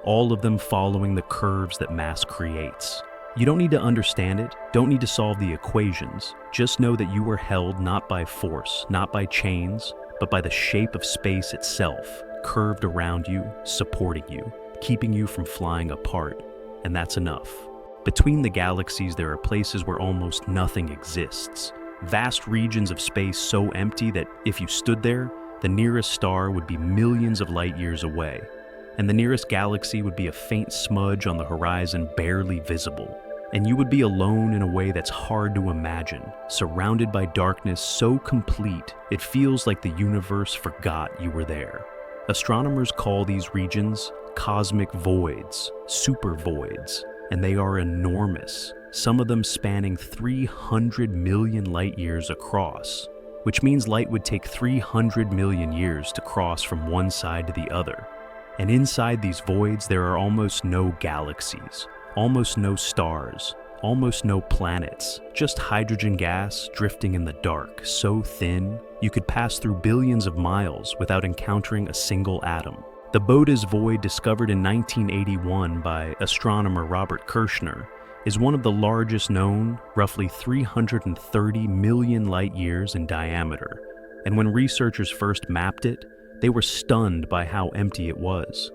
all of them following the curves that mass creates. You don't need to understand it, don't need to solve the equations, just know that you are held not by force, not by chains, but by the shape of space itself, curved around you, supporting you, keeping you from flying apart. And that's enough. Between the galaxies, there are places where almost nothing exists. Vast regions of space so empty that if you stood there, the nearest star would be millions of light years away, and the nearest galaxy would be a faint smudge on the horizon, barely visible. And you would be alone in a way that's hard to imagine, surrounded by darkness so complete it feels like the universe forgot you were there. Astronomers call these regions cosmic voids, super voids, and they are enormous, some of them spanning 300 million light years across, which means light would take 300 million years to cross from one side to the other. And inside these voids, there are almost no galaxies, almost no stars, almost no planets, just hydrogen gas drifting in the dark, so thin you could pass through billions of miles without encountering a single atom. The Bode's void, discovered in 1981 by astronomer Robert Kirshner, is one of the largest known, roughly 330 million light years in diameter. And when researchers first mapped it, they were stunned by how empty it was.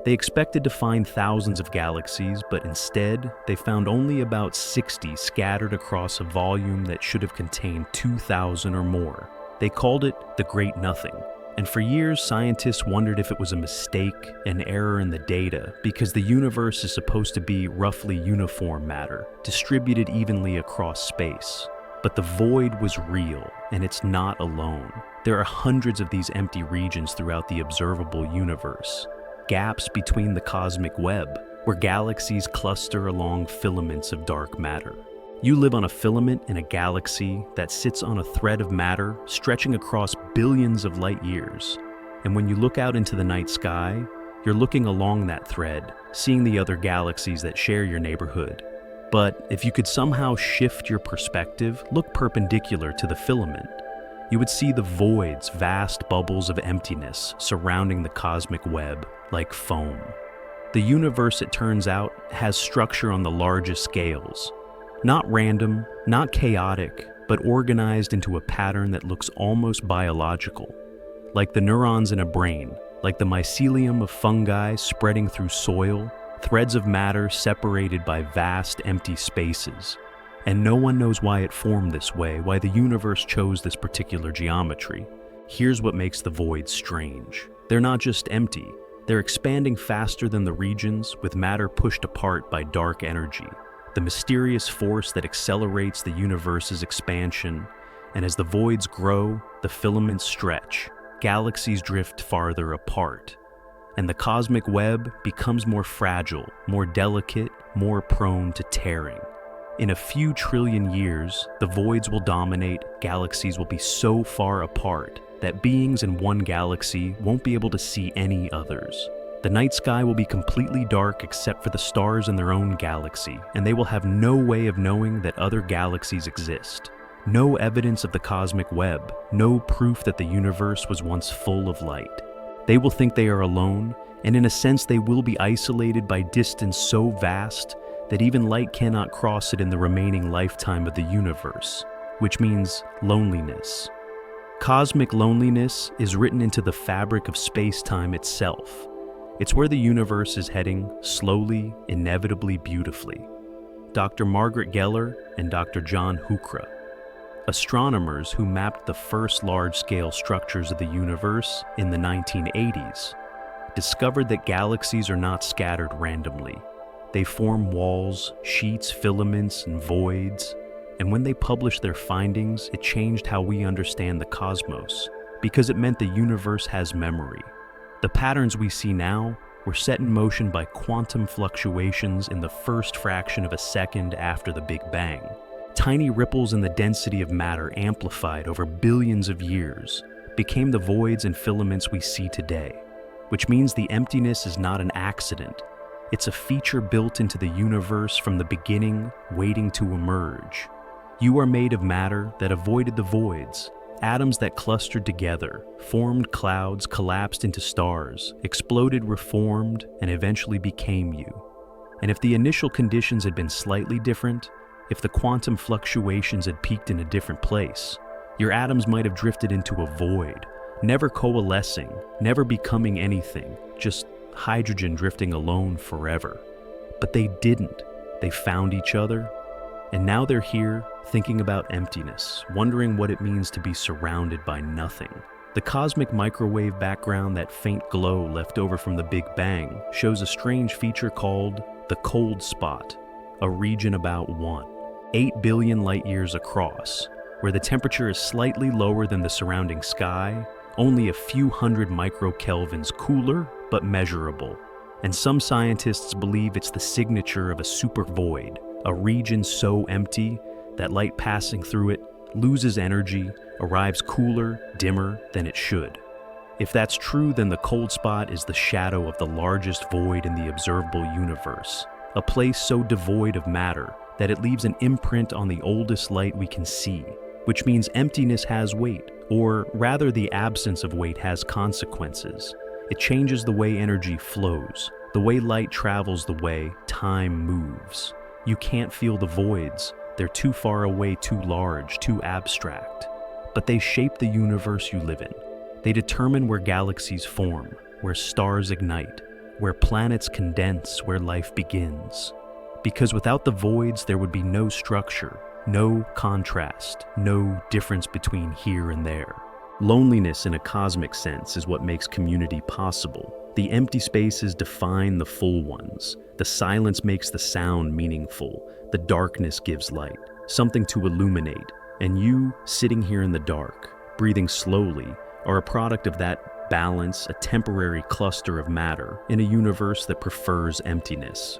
They expected to find thousands of galaxies, but instead, they found only about 60 scattered across a volume that should have contained 2,000 or more. They called it the Great Nothing. And for years, scientists wondered if it was a mistake, an error in the data, because the universe is supposed to be roughly uniform matter, distributed evenly across space. But the void was real, and it's not alone. There are hundreds of these empty regions throughout the observable universe. Gaps between the cosmic web, where galaxies cluster along filaments of dark matter. You live on a filament in a galaxy that sits on a thread of matter stretching across billions of light years. And when you look out into the night sky, you're looking along that thread, seeing the other galaxies that share your neighborhood. But if you could somehow shift your perspective, look perpendicular to the filament, you would see the void's vast bubbles of emptiness surrounding the cosmic web like foam. The universe, it turns out, has structure on the largest scales. Not random, not chaotic, but organized into a pattern that looks almost biological. Like the neurons in a brain, like the mycelium of fungi spreading through soil, threads of matter separated by vast empty spaces. And no one knows why it formed this way, why the universe chose this particular geometry. Here's what makes the voids strange. They're not just empty, they're expanding faster than the regions, with matter pushed apart by dark energy. The mysterious force that accelerates the universe's expansion, and as the voids grow, the filaments stretch, galaxies drift farther apart, and the cosmic web becomes more fragile, more delicate, more prone to tearing. In a few trillion years, the voids will dominate, galaxies will be so far apart that beings in one galaxy won't be able to see any others. The night sky will be completely dark except for the stars in their own galaxy, and they will have no way of knowing that other galaxies exist. No evidence of the cosmic web, no proof that the universe was once full of light. They will think they are alone, and in a sense they will be isolated by distance so vast that even light cannot cross it in the remaining lifetime of the universe, which means loneliness. Cosmic loneliness is written into the fabric of space-time itself. It's where the universe is heading, slowly, inevitably, beautifully. Dr. Margaret Geller and Dr. John Huchra, astronomers who mapped the first large-scale structures of the universe in the 1980s, discovered that galaxies are not scattered randomly. They form walls, sheets, filaments, and voids, and when they published their findings, it changed how we understand the cosmos, because it meant the universe has memory. The patterns we see now were set in motion by quantum fluctuations in the first fraction of a second after the Big Bang. Tiny ripples in the density of matter amplified over billions of years became the voids and filaments we see today, which means the emptiness is not an accident. It's a feature built into the universe from the beginning, waiting to emerge. You are made of matter that avoided the voids, atoms that clustered together, formed clouds, collapsed into stars, exploded, reformed, and eventually became you. And if the initial conditions had been slightly different, if the quantum fluctuations had peaked in a different place, your atoms might have drifted into a void, never coalescing, never becoming anything, just hydrogen drifting alone forever. But they didn't. They found each other, and now they're here, thinking about emptiness, wondering what it means to be surrounded by nothing. The cosmic microwave background, that faint glow left over from the Big Bang, shows a strange feature called the cold spot, a region about 8 billion light-years across, where the temperature is slightly lower than the surrounding sky, only a few hundred microkelvins cooler, but measurable. And some scientists believe it's the signature of a supervoid, a region so empty that light passing through it loses energy, arrives cooler, dimmer than it should. If that's true, then the cold spot is the shadow of the largest void in the observable universe, a place so devoid of matter that it leaves an imprint on the oldest light we can see, which means emptiness has weight, or rather the absence of weight has consequences. It changes the way energy flows, the way light travels, the way time moves. You can't feel the voids. They're too far away, too large, too abstract. But they shape the universe you live in. They determine where galaxies form, where stars ignite, where planets condense, where life begins. Because without the voids, there would be no structure, no contrast, no difference between here and there. Loneliness in a cosmic sense is what makes community possible. The empty spaces define the full ones. The silence makes the sound meaningful. The darkness gives light, something to illuminate. And you, sitting here in the dark, breathing slowly, are a product of that balance, a temporary cluster of matter in a universe that prefers emptiness.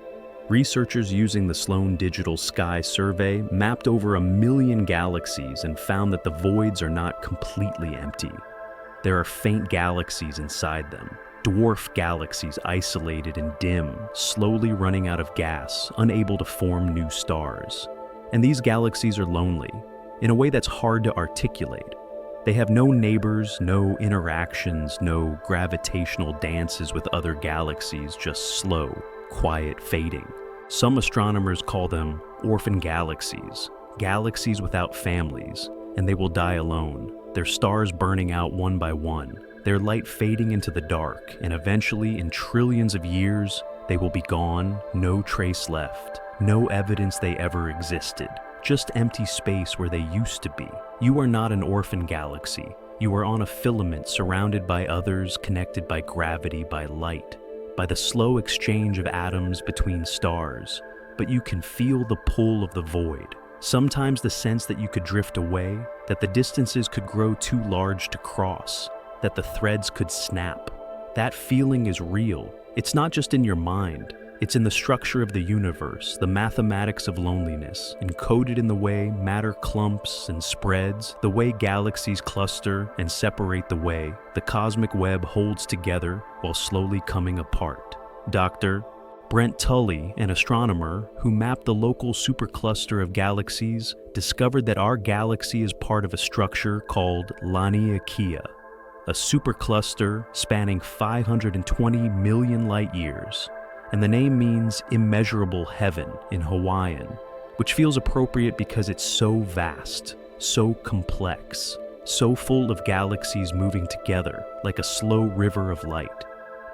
Researchers using the Sloan Digital Sky Survey mapped over 1 million galaxies and found that the voids are not completely empty. There are faint galaxies inside them, dwarf galaxies isolated and dim, slowly running out of gas, unable to form new stars. And these galaxies are lonely, in a way that's hard to articulate. They have no neighbors, no interactions, no gravitational dances with other galaxies, just slow, quiet fading. Some astronomers call them orphan galaxies, galaxies without families, and they will die alone, their stars burning out one by one, their light fading into the dark, and eventually, in trillions of years, they will be gone, no trace left, no evidence they ever existed, just empty space where they used to be. You are not an orphan galaxy. You are on a filament surrounded by others, connected by gravity, by light, by the slow exchange of atoms between stars, but you can feel the pull of the void. Sometimes the sense that you could drift away, that the distances could grow too large to cross, that the threads could snap. That feeling is real. It's not just in your mind. It's in the structure of the universe, the mathematics of loneliness, encoded in the way matter clumps and spreads, the way galaxies cluster and separate, the way the cosmic web holds together while slowly coming apart. Dr. Brent Tully, an astronomer who mapped the local supercluster of galaxies, discovered that our galaxy is part of a structure called Laniakea, a supercluster spanning 520 million light-years. And the name means immeasurable heaven in Hawaiian, which feels appropriate because it's so vast, so complex, so full of galaxies moving together like a slow river of light.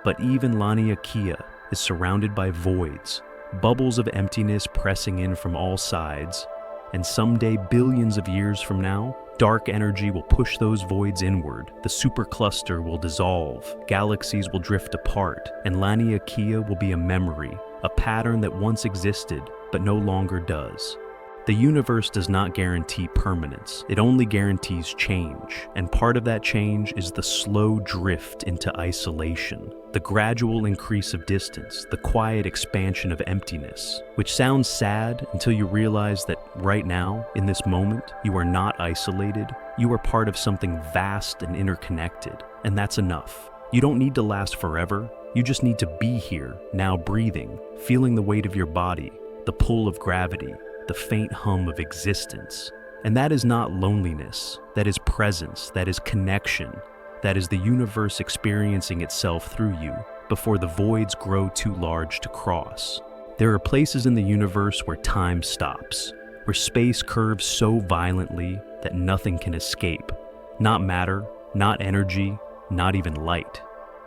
But even Laniakea is surrounded by voids, bubbles of emptiness pressing in from all sides, and someday, billions of years from now, dark energy will push those voids inward, the supercluster will dissolve, galaxies will drift apart, and Laniakea will be a memory, a pattern that once existed but no longer does. The universe does not guarantee permanence, it only guarantees change, and part of that change is the slow drift into isolation, the gradual increase of distance, the quiet expansion of emptiness, which sounds sad until you realize that right now, in this moment, you are not isolated, you are part of something vast and interconnected, and that's enough. You don't need to last forever, you just need to be here, now breathing, feeling the weight of your body, the pull of gravity, the faint hum of existence. And that is not loneliness, that is presence, that is connection, that is the universe experiencing itself through you before the voids grow too large to cross. There are places in the universe where time stops, where space curves so violently that nothing can escape. Not matter, not energy, not even light.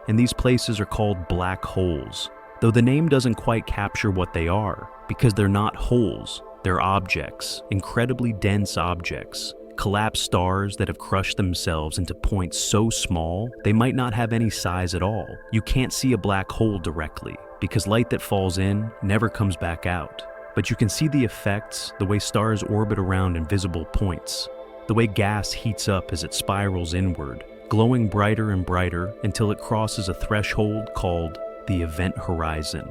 And these places are called black holes, though the name doesn't quite capture what they are, because they're not holes. They're objects, incredibly dense objects, collapsed stars that have crushed themselves into points so small they might not have any size at all. You can't see a black hole directly, because light that falls in never comes back out. But you can see the effects, the way stars orbit around invisible points, the way gas heats up as it spirals inward, glowing brighter and brighter until it crosses a threshold called the event horizon,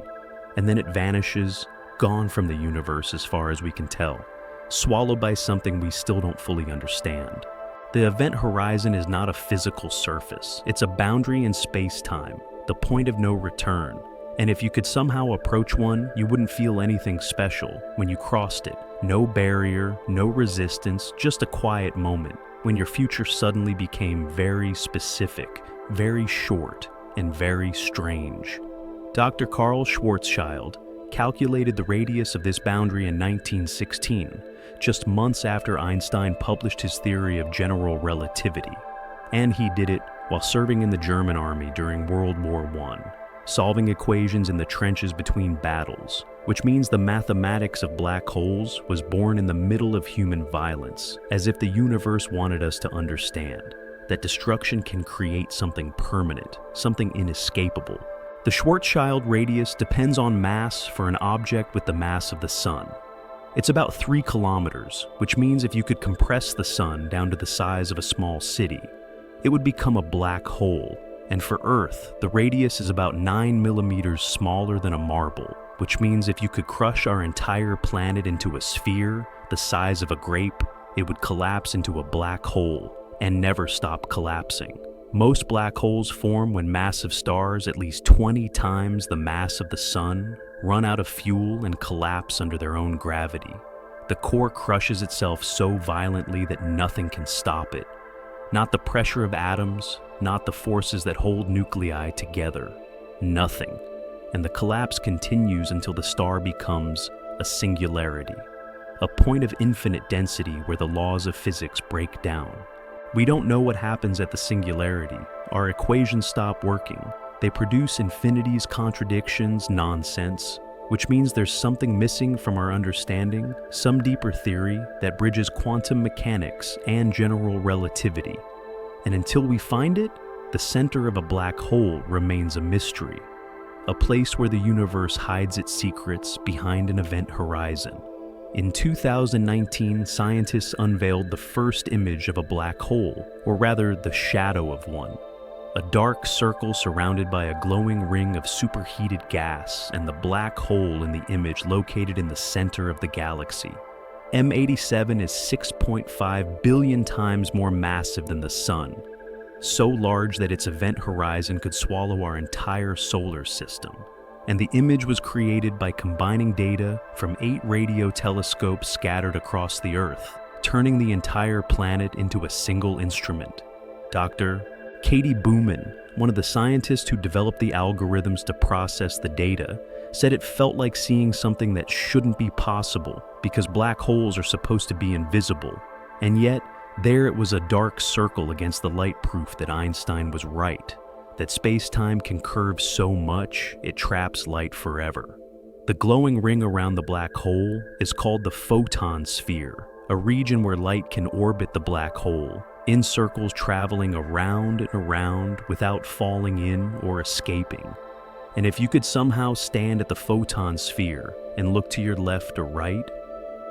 and then it vanishes, gone from the universe as far as we can tell, swallowed by something we still don't fully understand. The event horizon is not a physical surface, it's a boundary in space-time, the point of no return. And if you could somehow approach one, you wouldn't feel anything special when you crossed it. No barrier, no resistance, just a quiet moment when your future suddenly became very specific, very short, and very strange. Dr. Carl Schwarzschild calculated the radius of this boundary in 1916, just months after Einstein published his theory of general relativity. And he did it while serving in the German army during World War I, solving equations in the trenches between battles, which means the mathematics of black holes was born in the middle of human violence, as if the universe wanted us to understand that destruction can create something permanent, something inescapable. The Schwarzschild radius depends on mass for an object with the mass of the Sun. It's about 3 kilometers, which means if you could compress the Sun down to the size of a small city, it would become a black hole. And for Earth, the radius is about 9 millimeters smaller than a marble, which means if you could crush our entire planet into a sphere the size of a grape, it would collapse into a black hole and never stop collapsing. Most black holes form when massive stars, at least 20 times the mass of the Sun, run out of fuel and collapse under their own gravity. The core crushes itself so violently that nothing can stop it. Not the pressure of atoms, not the forces that hold nuclei together. Nothing. And the collapse continues until the star becomes a singularity, a point of infinite density where the laws of physics break down. We don't know what happens at the singularity. Our equations stop working. They produce infinity's contradictions, nonsense, which means there's something missing from our understanding, some deeper theory that bridges quantum mechanics and general relativity. And until we find it, the center of a black hole remains a mystery, a place where the universe hides its secrets behind an event horizon. In 2019, scientists unveiled the first image of a black hole, or rather the shadow of one. A dark circle surrounded by a glowing ring of superheated gas, and the black hole in the image located in the center of the galaxy. M87 is 6.5 billion times more massive than the Sun, so large that its event horizon could swallow our entire solar system. And the image was created by combining data from 8 radio telescopes scattered across the Earth, turning the entire planet into a single instrument. Dr. Katie Booman, one of the scientists who developed the algorithms to process the data, said it felt like seeing something that shouldn't be possible because black holes are supposed to be invisible. And yet, there it was a dark circle against the light proof that Einstein was right, that space-time can curve so much it traps light forever. The glowing ring around the black hole is called the photon sphere, a region where light can orbit the black hole, in circles traveling around and around without falling in or escaping. And if you could somehow stand at the photon sphere and look to your left or right,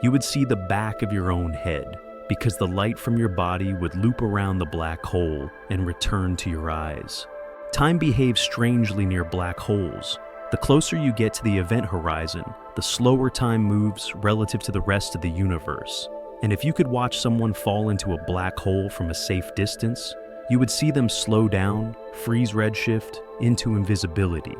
You would see the back of your own head, because the light from your body would loop around the black hole and return to your eyes. Time behaves strangely near black holes. The closer you get to the event horizon, the slower time moves relative to the rest of the universe. And if you could watch someone fall into a black hole from a safe distance, you would see them slow down, freeze redshift, into invisibility,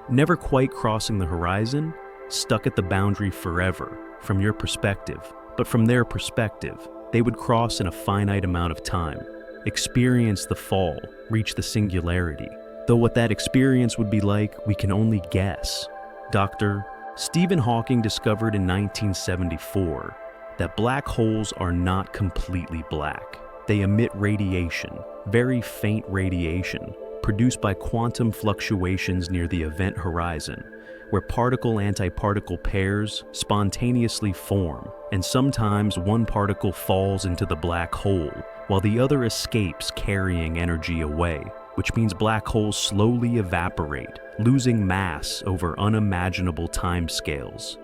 never quite crossing the horizon, stuck at the boundary forever, from your perspective. But from their perspective, they would cross in a finite amount of time, experience the fall, reach the singularity. Though what that experience would be like, we can only guess. Dr. Stephen Hawking discovered in 1974 that black holes are not completely black. They emit radiation, very faint radiation, produced by quantum fluctuations near the event horizon, where particle-antiparticle pairs spontaneously form, and sometimes one particle falls into the black hole, while the other escapes carrying energy away, which means black holes slowly evaporate, losing mass over unimaginable timescales.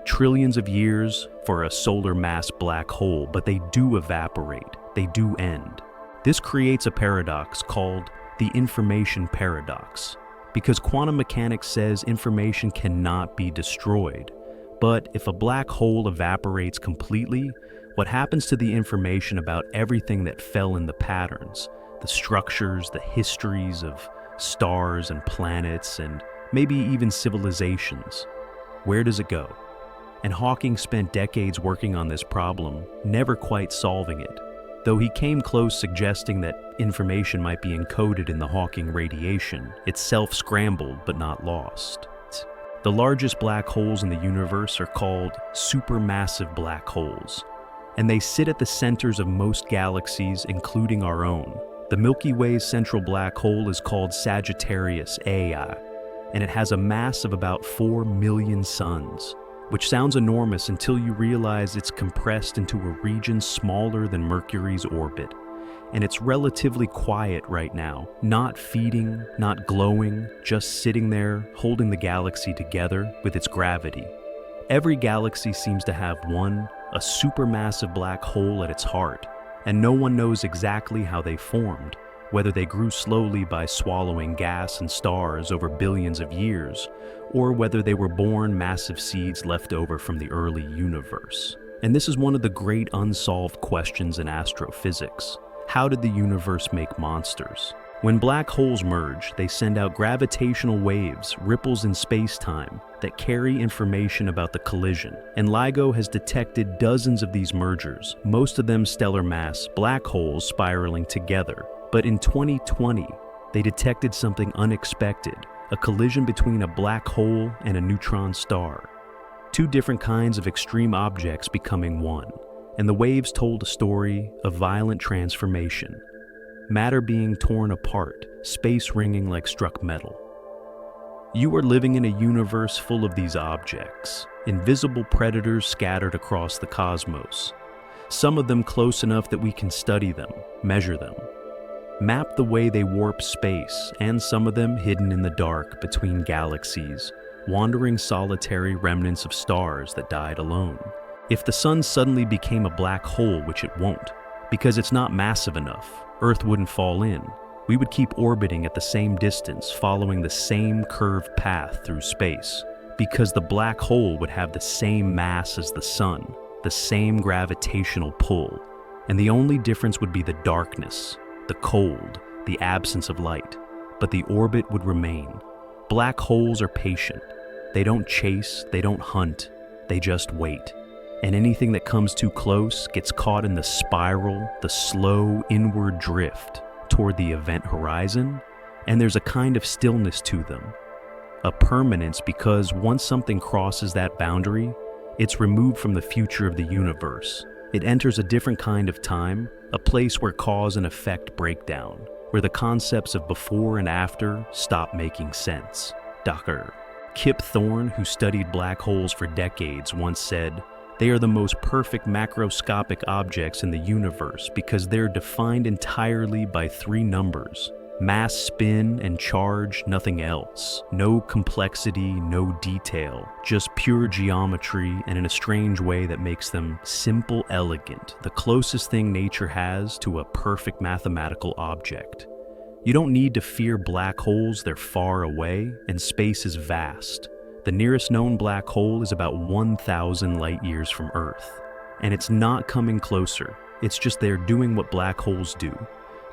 Trillions of years for a solar mass black hole, but they do evaporate, they do end. This creates a paradox called the information paradox, because quantum mechanics says information cannot be destroyed. But if a black hole evaporates completely, what happens to the information about everything that fell in the patterns, the structures, the histories of stars and planets, and maybe even civilizations? Where does it go? And Hawking spent decades working on this problem, never quite solving it, though he came close suggesting that information might be encoded in the Hawking radiation, itself scrambled but not lost. The largest black holes in the universe are called supermassive black holes, and they sit at the centers of most galaxies, including our own. The Milky Way's central black hole is called Sagittarius A, and it has a mass of about 4 million suns, which sounds enormous until you realize it's compressed into a region smaller than Mercury's orbit. And it's relatively quiet right now, not feeding, not glowing, just sitting there, holding the galaxy together with its gravity. Every galaxy seems to have one, a supermassive black hole at its heart, and no one knows exactly how they formed, whether they grew slowly by swallowing gas and stars over billions of years, or whether they were born massive seeds left over from the early universe. And this is one of the great unsolved questions in astrophysics. How did the universe make monsters? When black holes merge, they send out gravitational waves, ripples in space-time, that carry information about the collision. And LIGO has detected dozens of these mergers, most of them stellar mass black holes spiraling together. But in 2020, they detected something unexpected, a collision between a black hole and a neutron star. Two different kinds of extreme objects becoming one, and the waves told a story of violent transformation. Matter being torn apart, space ringing like struck metal. You are living in a universe full of these objects, invisible predators scattered across the cosmos. Some of them close enough that we can study them, measure them, map the way they warp space, and some of them hidden in the dark between galaxies, wandering solitary remnants of stars that died alone. If the sun suddenly became a black hole, which it won't, because it's not massive enough, Earth wouldn't fall in. We would keep orbiting at the same distance, following the same curved path through space, because the black hole would have the same mass as the sun, the same gravitational pull, and the only difference would be the darkness, the cold, the absence of light, but the orbit would remain. Black holes are patient. They don't chase, they don't hunt, they just wait. And anything that comes too close gets caught in the spiral, the slow inward drift toward the event horizon, and there's a kind of stillness to them, a permanence, because once something crosses that boundary, it's removed from the future of the universe. It enters a different kind of time, a place where cause and effect break down, where the concepts of before and after stop making sense. Dr. Kip Thorne, who studied black holes for decades, once said, "They are the most perfect macroscopic objects in the universe because they're defined entirely by three numbers: Mass spin and charge, nothing else. No complexity, no detail, just pure geometry, and in a strange way that makes them simple elegant, the closest thing nature has to a perfect mathematical object. You don't need to fear black holes, they're far away, and space is vast. The nearest known black hole is about 1,000 light years from Earth. And it's not coming closer, it's just there doing what black holes do.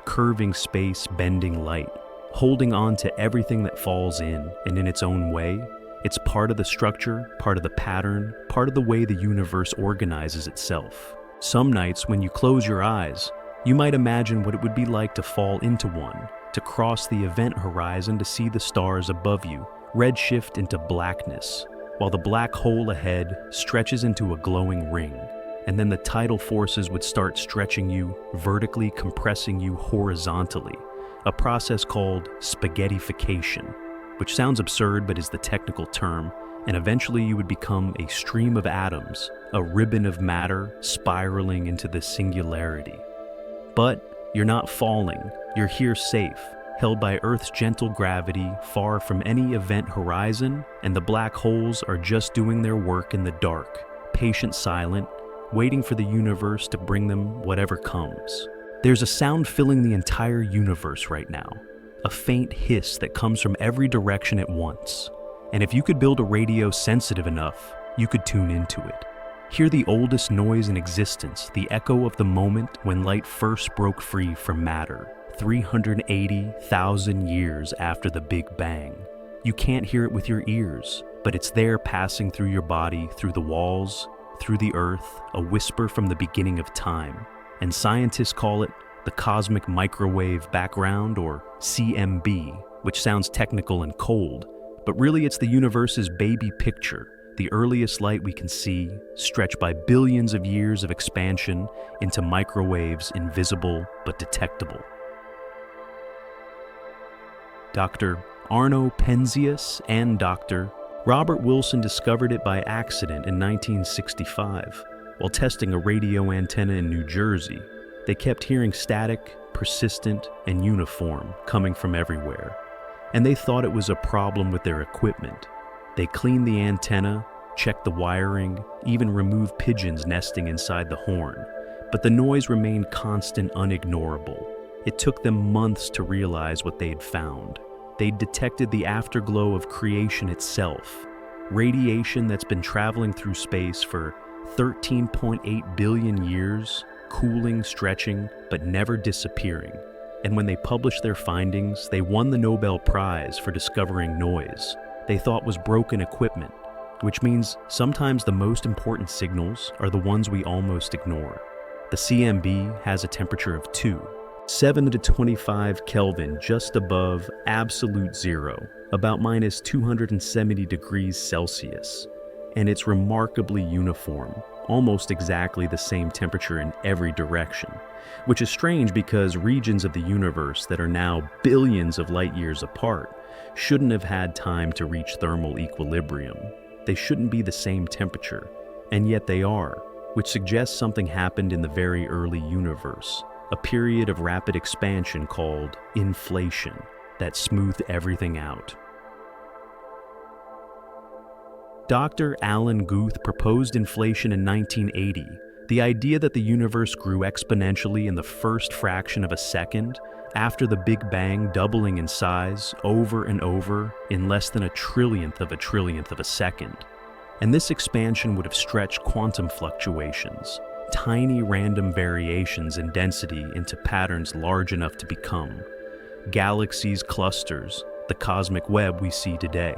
Curving space, bending light, holding on to everything that falls in, and in its own way, it's part of the structure, part of the pattern, part of the way the universe organizes itself. Some nights, when you close your eyes, you might imagine what it would be like to fall into one, to cross the event horizon to see the stars above you, redshift into blackness, while the black hole ahead stretches into a glowing ring. And then the tidal forces would start stretching you, vertically compressing you horizontally, a process called spaghettification, which sounds absurd but is the technical term, and eventually you would become a stream of atoms, a ribbon of matter spiraling into the singularity. But you're not falling, you're here safe, held by Earth's gentle gravity, far from any event horizon, and the black holes are just doing their work in the dark, patient, silent, waiting for the universe to bring them whatever comes. There's a sound filling the entire universe right now, a faint hiss that comes from every direction at once. And if you could build a radio sensitive enough, you could tune into it. Hear the oldest noise in existence, the echo of the moment when light first broke free from matter, 380,000 years after the Big Bang. You can't hear it with your ears, but it's there passing through your body, through the walls, through the earth, a whisper from the beginning of time. And scientists call it the cosmic microwave background, or CMB, which sounds technical and cold, but really it's the universe's baby picture, the earliest light we can see, stretched by billions of years of expansion into microwaves invisible but detectable. Dr. Arno Penzias and Dr. Robert Wilson discovered it by accident in 1965. While testing a radio antenna in New Jersey, they kept hearing static, persistent, and uniform coming from everywhere. And they thought it was a problem with their equipment. They cleaned the antenna, checked the wiring, even removed pigeons nesting inside the horn. But the noise remained constant, unignorable. It took them months to realize what they'd found. They'd detected the afterglow of creation itself, radiation that's been traveling through space for 13.8 billion years, cooling, stretching, but never disappearing. And when they published their findings, they won the Nobel Prize for discovering noise they thought was broken equipment, which means sometimes the most important signals are the ones we almost ignore. The CMB has a temperature of 7 to 25 Kelvin, just above absolute zero, about minus 270 degrees Celsius. And it's remarkably uniform, almost exactly the same temperature in every direction, which is strange because regions of the universe that are now billions of light years apart shouldn't have had time to reach thermal equilibrium. They shouldn't be the same temperature, and yet they are, which suggests something happened in the very early universe, a period of rapid expansion called inflation that smoothed everything out. Dr. Alan Guth proposed inflation in 1980, the idea that the universe grew exponentially in the first fraction of a second, after the Big Bang doubling in size over and over in less than a trillionth of a second. And this expansion would have stretched quantum fluctuations, tiny random variations in density, into patterns large enough to become galaxies, clusters, the cosmic web we see today.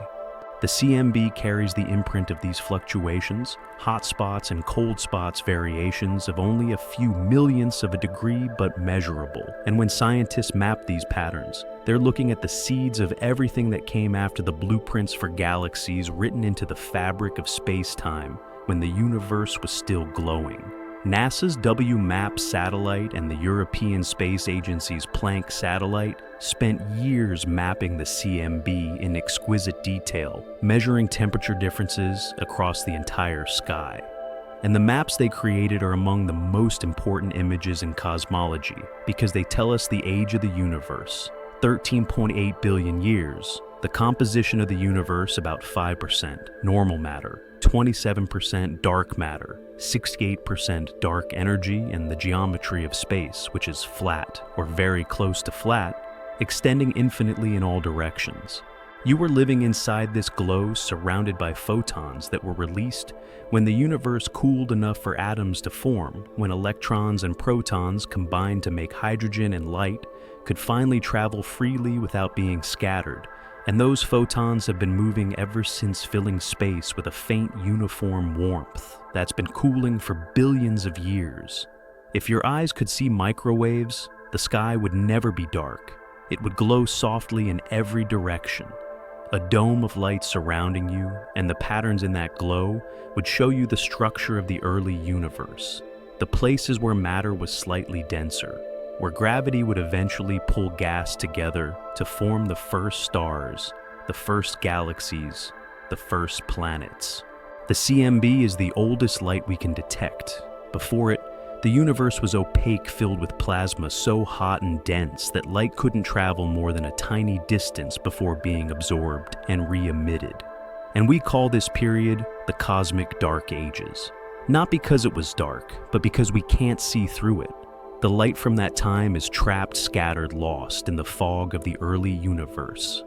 The CMB carries the imprint of these fluctuations, hot spots and cold spots variations of only a few millionths of a degree, but measurable. And when scientists map these patterns, they're looking at the seeds of everything that came after the blueprints for galaxies written into the fabric of space-time when the universe was still glowing. NASA's WMAP satellite and the European Space Agency's Planck satellite spent years mapping the CMB in exquisite detail, measuring temperature differences across the entire sky. And the maps they created are among the most important images in cosmology because they tell us the age of the universe, 13.8 billion years, the composition of the universe about 5% normal matter, 27% dark matter, 68% dark energy, and the geometry of space, which is flat or very close to flat, extending infinitely in all directions. You were living inside this glow surrounded by photons that were released when the universe cooled enough for atoms to form, when electrons and protons combined to make hydrogen and light could finally travel freely without being scattered, and those photons have been moving ever since, filling space with a faint uniform warmth that's been cooling for billions of years. If your eyes could see microwaves, the sky would never be dark. It would glow softly in every direction. A dome of light surrounding you, and the patterns in that glow would show you the structure of the early universe, the places where matter was slightly denser, where gravity would eventually pull gas together to form the first stars, the first galaxies, the first planets. The CMB is the oldest light we can detect. Before it, the universe was opaque, filled with plasma so hot and dense that light couldn't travel more than a tiny distance before being absorbed and re-emitted. And we call this period the Cosmic Dark Ages. Not because it was dark, but because we can't see through it. The light from that time is trapped, scattered, lost in the fog of the early universe.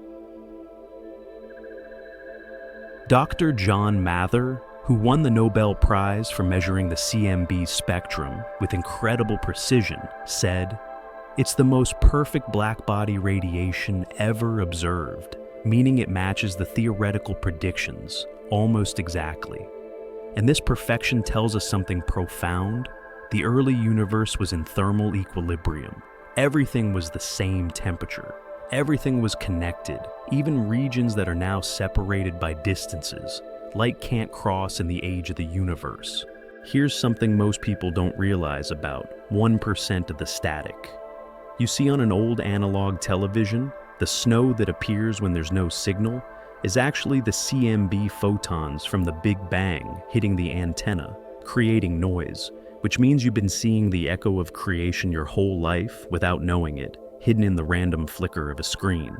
Dr. John Mather, who won the Nobel Prize for measuring the CMB spectrum with incredible precision, said, "It's the most perfect blackbody radiation ever observed, meaning it matches the theoretical predictions almost exactly. And this perfection tells us something profound. The early universe was in thermal equilibrium. Everything was the same temperature. Everything was connected, even regions that are now separated by distances light can't cross in the age of the universe. Here's something most people don't realize about 1% of the static. You see on an old analog television, the snow that appears when there's no signal is actually the CMB photons from the Big Bang hitting the antenna, creating noise, which means you've been seeing the echo of creation your whole life without knowing it, hidden in the random flicker of a screen.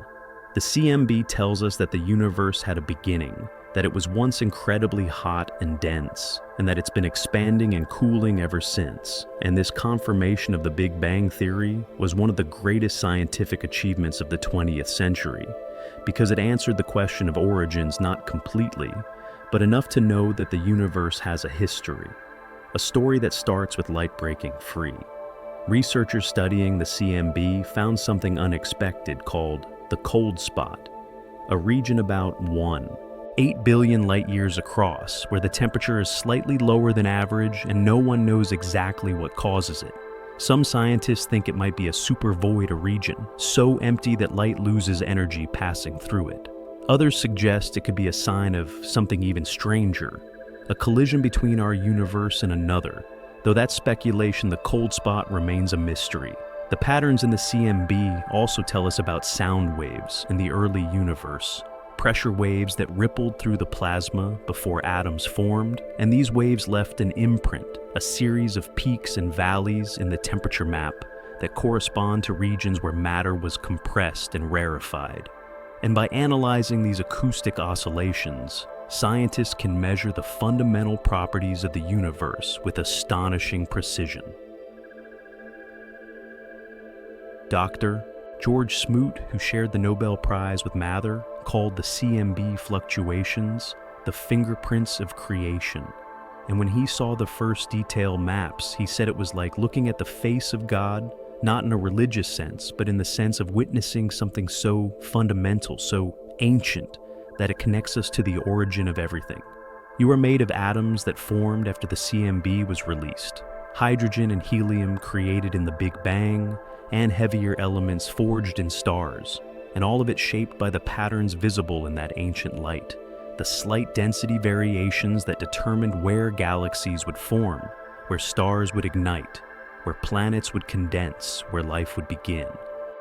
The CMB tells us that the universe had a beginning, that it was once incredibly hot and dense, and that it's been expanding and cooling ever since. And this confirmation of the Big Bang Theory was one of the greatest scientific achievements of the 20th century, because it answered the question of origins not completely, but enough to know that the universe has a history, a story that starts with light breaking free. Researchers studying the CMB found something unexpected called the cold spot, a region about 8 billion light years across, where the temperature is slightly lower than average and no one knows exactly what causes it. Some scientists think it might be a supervoid region, so empty that light loses energy passing through it. Others suggest it could be a sign of something even stranger, a collision between our universe and another, though that speculation, the cold spot, remains a mystery. The patterns in the CMB also tell us about sound waves in the early universe, pressure waves that rippled through the plasma before atoms formed, and these waves left an imprint, a series of peaks and valleys in the temperature map that correspond to regions where matter was compressed and rarefied. And by analyzing these acoustic oscillations, scientists can measure the fundamental properties of the universe with astonishing precision. Dr. George Smoot, who shared the Nobel Prize with Mather, called the CMB fluctuations the fingerprints of creation. And when he saw the first detailed maps, he said it was like looking at the face of God, not in a religious sense, but in the sense of witnessing something so fundamental, so ancient, that it connects us to the origin of everything. You are made of atoms that formed after the CMB was released, hydrogen and helium created in the Big Bang, and heavier elements forged in stars, and all of it shaped by the patterns visible in that ancient light, the slight density variations that determined where galaxies would form, where stars would ignite, where planets would condense, where life would begin.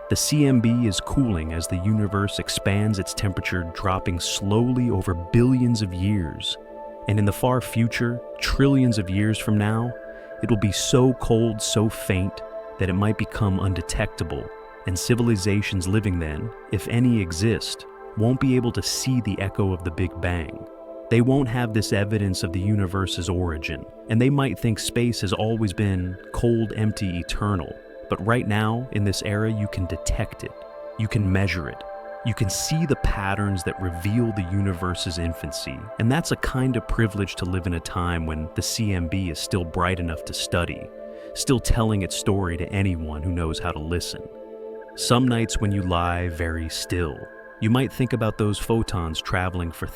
The CMB is cooling as the universe expands, its temperature dropping slowly over billions of years, and in the far future, trillions of years from now, it will be so cold, so faint, that it might become undetectable, and civilizations living then, if any exist, won't be able to see the echo of the Big Bang. They won't have this evidence of the universe's origin, and they might think space has always been cold, empty, eternal. But right now, in this era, you can detect it. You can measure it. You can see the patterns that reveal the universe's infancy, and that's a kind of privilege to live in a time when the CMB is still bright enough to study, still telling its story to anyone who knows how to listen. Some nights when you lie very still, you might think about those photons traveling for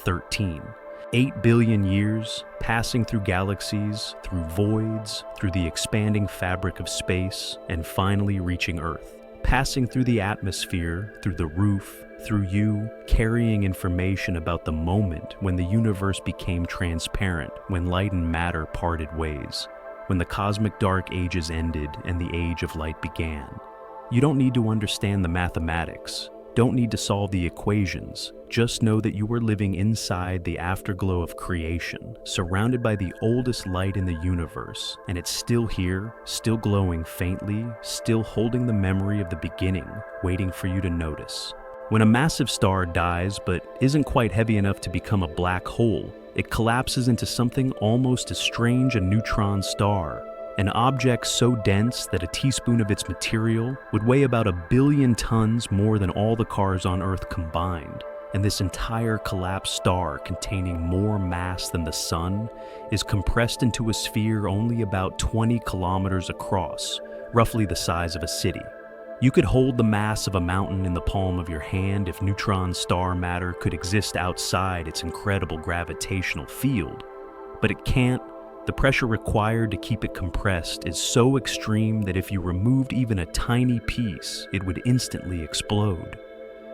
8 billion years, passing through galaxies, through voids, through the expanding fabric of space, and finally reaching Earth. Passing through the atmosphere, through the roof, through you, carrying information about the moment when the universe became transparent, when light and matter parted ways, when the cosmic dark ages ended and the age of light began. You don't need to understand the mathematics, don't need to solve the equations, just know that you are living inside the afterglow of creation, surrounded by the oldest light in the universe, and it's still here, still glowing faintly, still holding the memory of the beginning, waiting for you to notice. When a massive star dies but isn't quite heavy enough to become a black hole, it collapses into something almost as strange as a neutron star, an object so dense that a teaspoon of its material would weigh about 1 billion tons more than all the cars on Earth combined. And this entire collapsed star, containing more mass than the sun, is compressed into a sphere only about 20 kilometers across, roughly the size of a city. You could hold the mass of a mountain in the palm of your hand if neutron star matter could exist outside its incredible gravitational field, but it can't. The pressure required to keep it compressed is so extreme that if you removed even a tiny piece, it would instantly explode,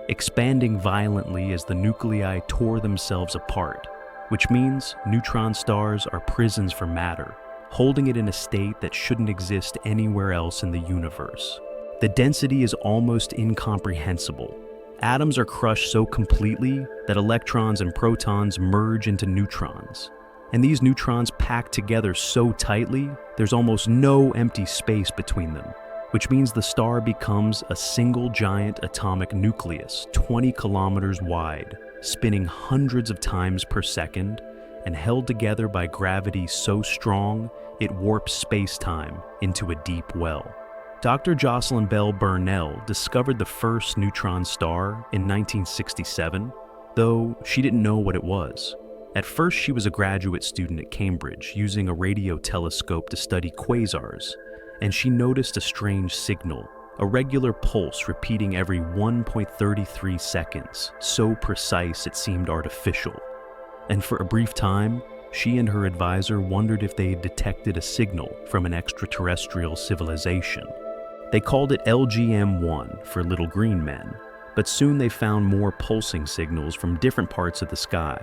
expanding violently as the nuclei tore themselves apart, which means neutron stars are prisons for matter, holding it in a state that shouldn't exist anywhere else in the universe. The density is almost incomprehensible. Atoms are crushed so completely that electrons and protons merge into neutrons. And these neutrons pack together so tightly, there's almost no empty space between them, which means the star becomes a single giant atomic nucleus 20 kilometers wide, spinning hundreds of times per second, and held together by gravity so strong it warps space-time into a deep well. Dr. Jocelyn Bell Burnell discovered the first neutron star in 1967, though she didn't know what it was. At first, she was a graduate student at Cambridge using a radio telescope to study quasars, and she noticed a strange signal, a regular pulse repeating every 1.33 seconds, so precise it seemed artificial. And for a brief time, she and her advisor wondered if they had detected a signal from an extraterrestrial civilization. They called it LGM-1 for Little Green Men, but soon they found more pulsing signals from different parts of the sky,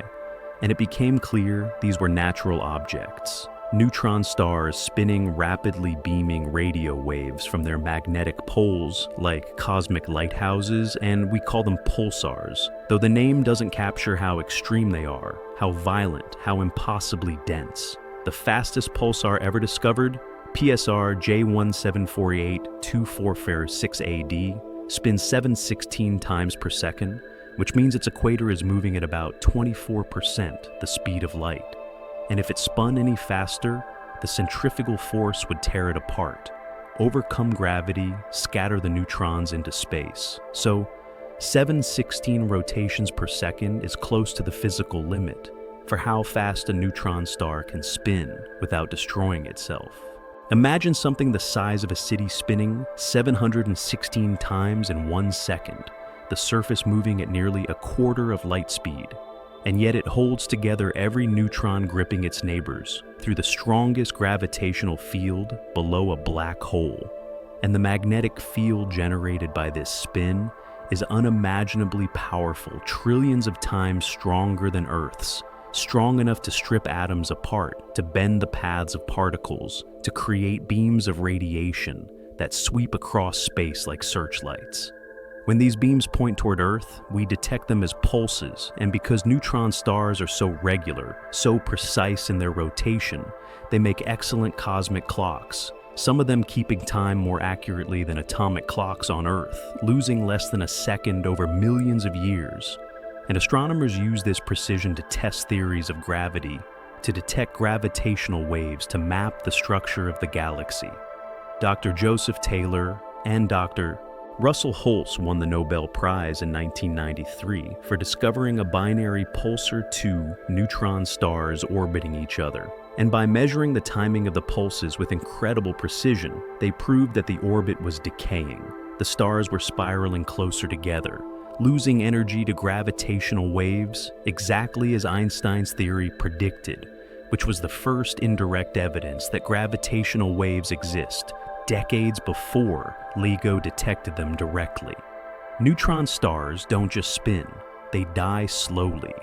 and it became clear these were natural objects, neutron stars spinning rapidly beaming radio waves from their magnetic poles like cosmic lighthouses, and we call them pulsars, though the name doesn't capture how extreme they are, how violent, how impossibly dense. The fastest pulsar ever discovered, PSR J1748-2446AD, spins 716 times per second, which means its equator is moving at about 24% the speed of light. And if it spun any faster, the centrifugal force would tear it apart, overcome gravity, scatter the neutrons into space. So, 716 rotations per second is close to the physical limit for how fast a neutron star can spin without destroying itself. Imagine something the size of a city spinning 716 times in 1 second. The surface moving at nearly a quarter of light speed, and yet it holds together every neutron gripping its neighbors through the strongest gravitational field below a black hole. And the magnetic field generated by this spin is unimaginably powerful, trillions of times stronger than Earth's, strong enough to strip atoms apart, to bend the paths of particles, to create beams of radiation that sweep across space like searchlights. When these beams point toward Earth, we detect them as pulses, and because neutron stars are so regular, so precise in their rotation, they make excellent cosmic clocks, some of them keeping time more accurately than atomic clocks on Earth, losing less than a second over millions of years. And astronomers use this precision to test theories of gravity, to detect gravitational waves, to map the structure of the galaxy. Dr. Joseph Taylor and Dr. Russell Holtz won the Nobel Prize in 1993 for discovering a binary pulsar-2 neutron stars orbiting each other. And by measuring the timing of the pulses with incredible precision, they proved that the orbit was decaying. The stars were spiraling closer together, losing energy to gravitational waves, exactly as Einstein's theory predicted, which was the first indirect evidence that gravitational waves exist, decades before LIGO detected them directly. Neutron stars don't just spin, they die slowly.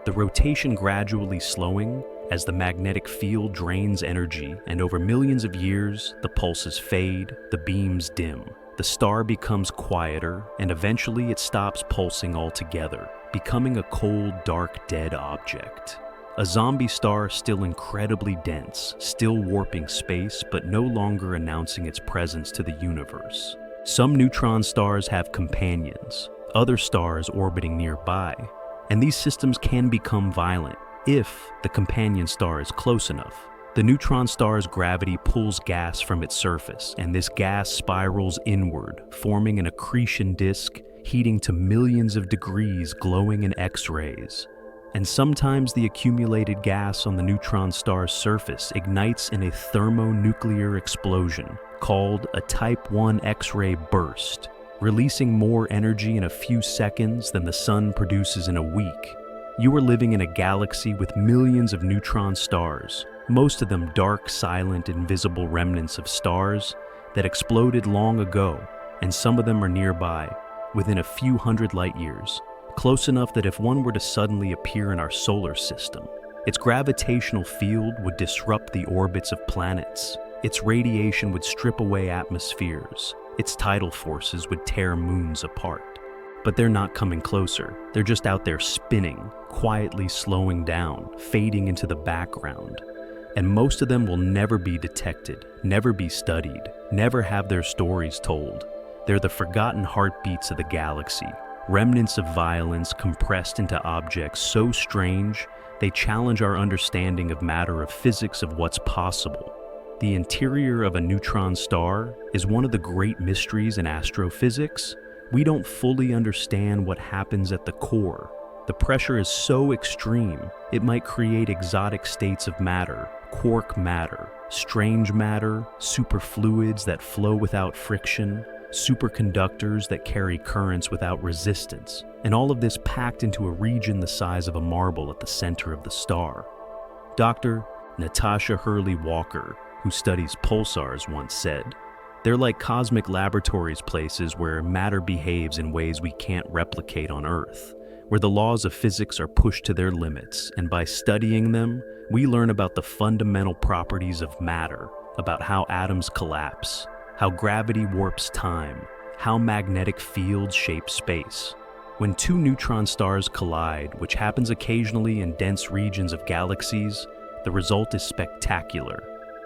The rotation gradually slowing as the magnetic field drains energy, and over millions of years, the pulses fade, the beams dim. The star becomes quieter, and eventually it stops pulsing altogether, becoming a cold, dark, dead object. A zombie star still incredibly dense, still warping space, but no longer announcing its presence to the universe. Some neutron stars have companions, other stars orbiting nearby, and these systems can become violent if the companion star is close enough. The neutron star's gravity pulls gas from its surface, and this gas spirals inward, forming an accretion disk, heating to millions of degrees, glowing in X-rays. And sometimes the accumulated gas on the neutron star's surface ignites in a thermonuclear explosion called a Type 1 X-ray burst, releasing more energy in a few seconds than the sun produces in a week. You are living in a galaxy with millions of neutron stars, most of them dark, silent, invisible remnants of stars that exploded long ago, and some of them are nearby, within a few hundred light years, close enough that if one were to suddenly appear in our solar system, its gravitational field would disrupt the orbits of planets, its radiation would strip away atmospheres, its tidal forces would tear moons apart. But they're not coming closer, they're just out there spinning, quietly slowing down, fading into the background. And most of them will never be detected, never be studied, never have their stories told. They're the forgotten heartbeats of the galaxy, remnants of violence compressed into objects so strange they challenge our understanding of matter, of physics, of what's possible. The interior of a neutron star is one of the great mysteries in astrophysics. We don't fully understand what happens at the core. The pressure is so extreme, it might create exotic states of matter, quark matter, strange matter, superfluids that flow without friction, superconductors that carry currents without resistance, and all of this packed into a region the size of a marble at the center of the star. Dr. Natasha Hurley Walker, who studies pulsars, once said, "They're like cosmic laboratories, places where matter behaves in ways we can't replicate on Earth, where the laws of physics are pushed to their limits, and by studying them, we learn about the fundamental properties of matter, about how atoms collapse, how gravity warps time, how magnetic fields shape space. When two neutron stars collide, which happens occasionally in dense regions of galaxies, the result is spectacular.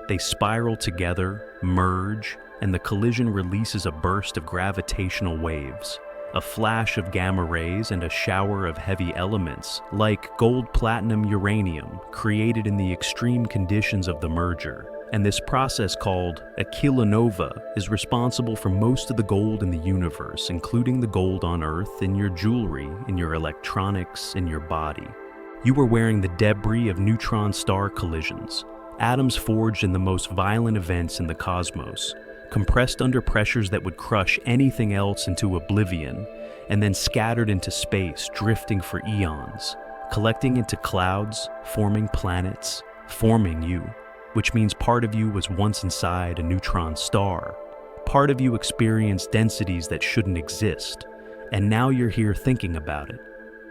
They spiral together, merge, and the collision releases a burst of gravitational waves, a flash of gamma rays, and a shower of heavy elements, like gold, platinum, uranium, created in the extreme conditions of the merger. And this process, called a kilonova, is responsible for most of the gold in the universe, including the gold on Earth, in your jewelry, in your electronics, in your body. You are wearing the debris of neutron star collisions, atoms forged in the most violent events in the cosmos, compressed under pressures that would crush anything else into oblivion, and then scattered into space, drifting for eons, collecting into clouds, forming planets, forming you. Which means part of you was once inside a neutron star. Part of you experienced densities that shouldn't exist, and now you're here thinking about it.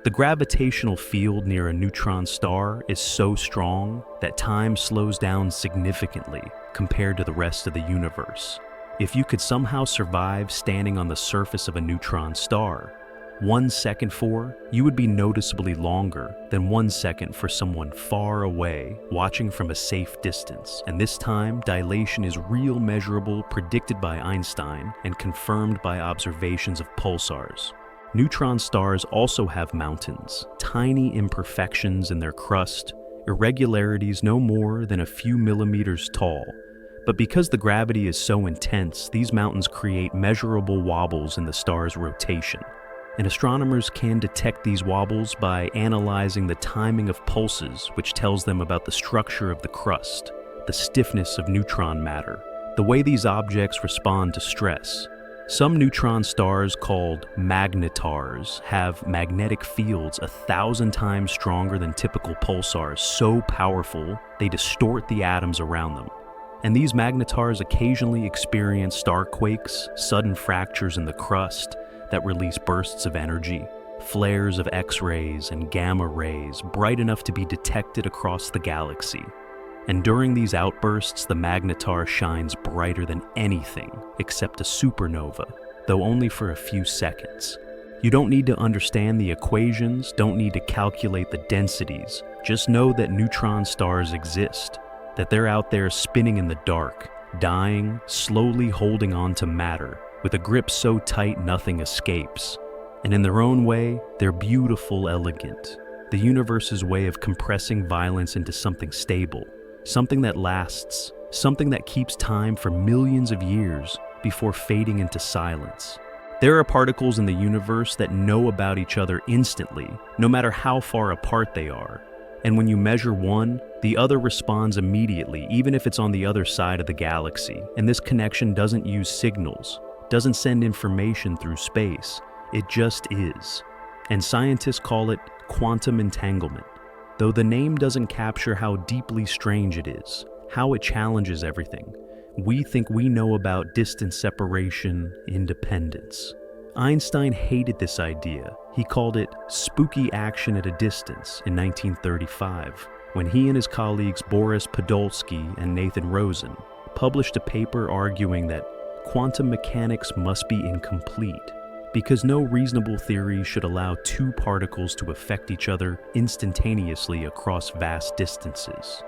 The gravitational field near a neutron star is so strong that time slows down significantly compared to the rest of the universe. If you could somehow survive standing on the surface of a neutron star, 1 second for, you would be noticeably longer than 1 second for someone far away, watching from a safe distance. And this time, dilation is real, measurable, predicted by Einstein, and confirmed by observations of pulsars. Neutron stars also have mountains, tiny imperfections in their crust, irregularities no more than a few millimeters tall. But because the gravity is so intense, these mountains create measurable wobbles in the star's rotation. And astronomers can detect these wobbles by analyzing the timing of pulses, which tells them about the structure of the crust, the stiffness of neutron matter, the way these objects respond to stress. Some neutron stars, called magnetars, have magnetic fields 1,000 times stronger than typical pulsars, so powerful they distort the atoms around them. And these magnetars occasionally experience starquakes, sudden fractures in the crust that release bursts of energy, flares of X-rays and gamma rays bright enough to be detected across the galaxy. And during these outbursts, the magnetar shines brighter than anything except a supernova, though only for a few seconds. You don't need to understand the equations, don't need to calculate the densities. Just know that neutron stars exist, that they're out there spinning in the dark, dying, slowly holding on to matter, with a grip so tight nothing escapes. And in their own way, they're beautiful, elegant. The universe's way of compressing violence into something stable. Something that lasts, something that keeps time for millions of years before fading into silence. There are particles in the universe that know about each other instantly, no matter how far apart they are. And when you measure one, the other responds immediately, even if it's on the other side of the galaxy. And this connection doesn't use signals, doesn't send information through space. It just is. And scientists call it quantum entanglement. Though the name doesn't capture how deeply strange it is, how it challenges everything, we think we know about distance separation, independence. Einstein hated this idea. He called it spooky action at a distance in 1935, when he and his colleagues Boris Podolsky and Nathan Rosen published a paper arguing that quantum mechanics must be incomplete, because no reasonable theory should allow two particles to affect each other instantaneously across vast distances.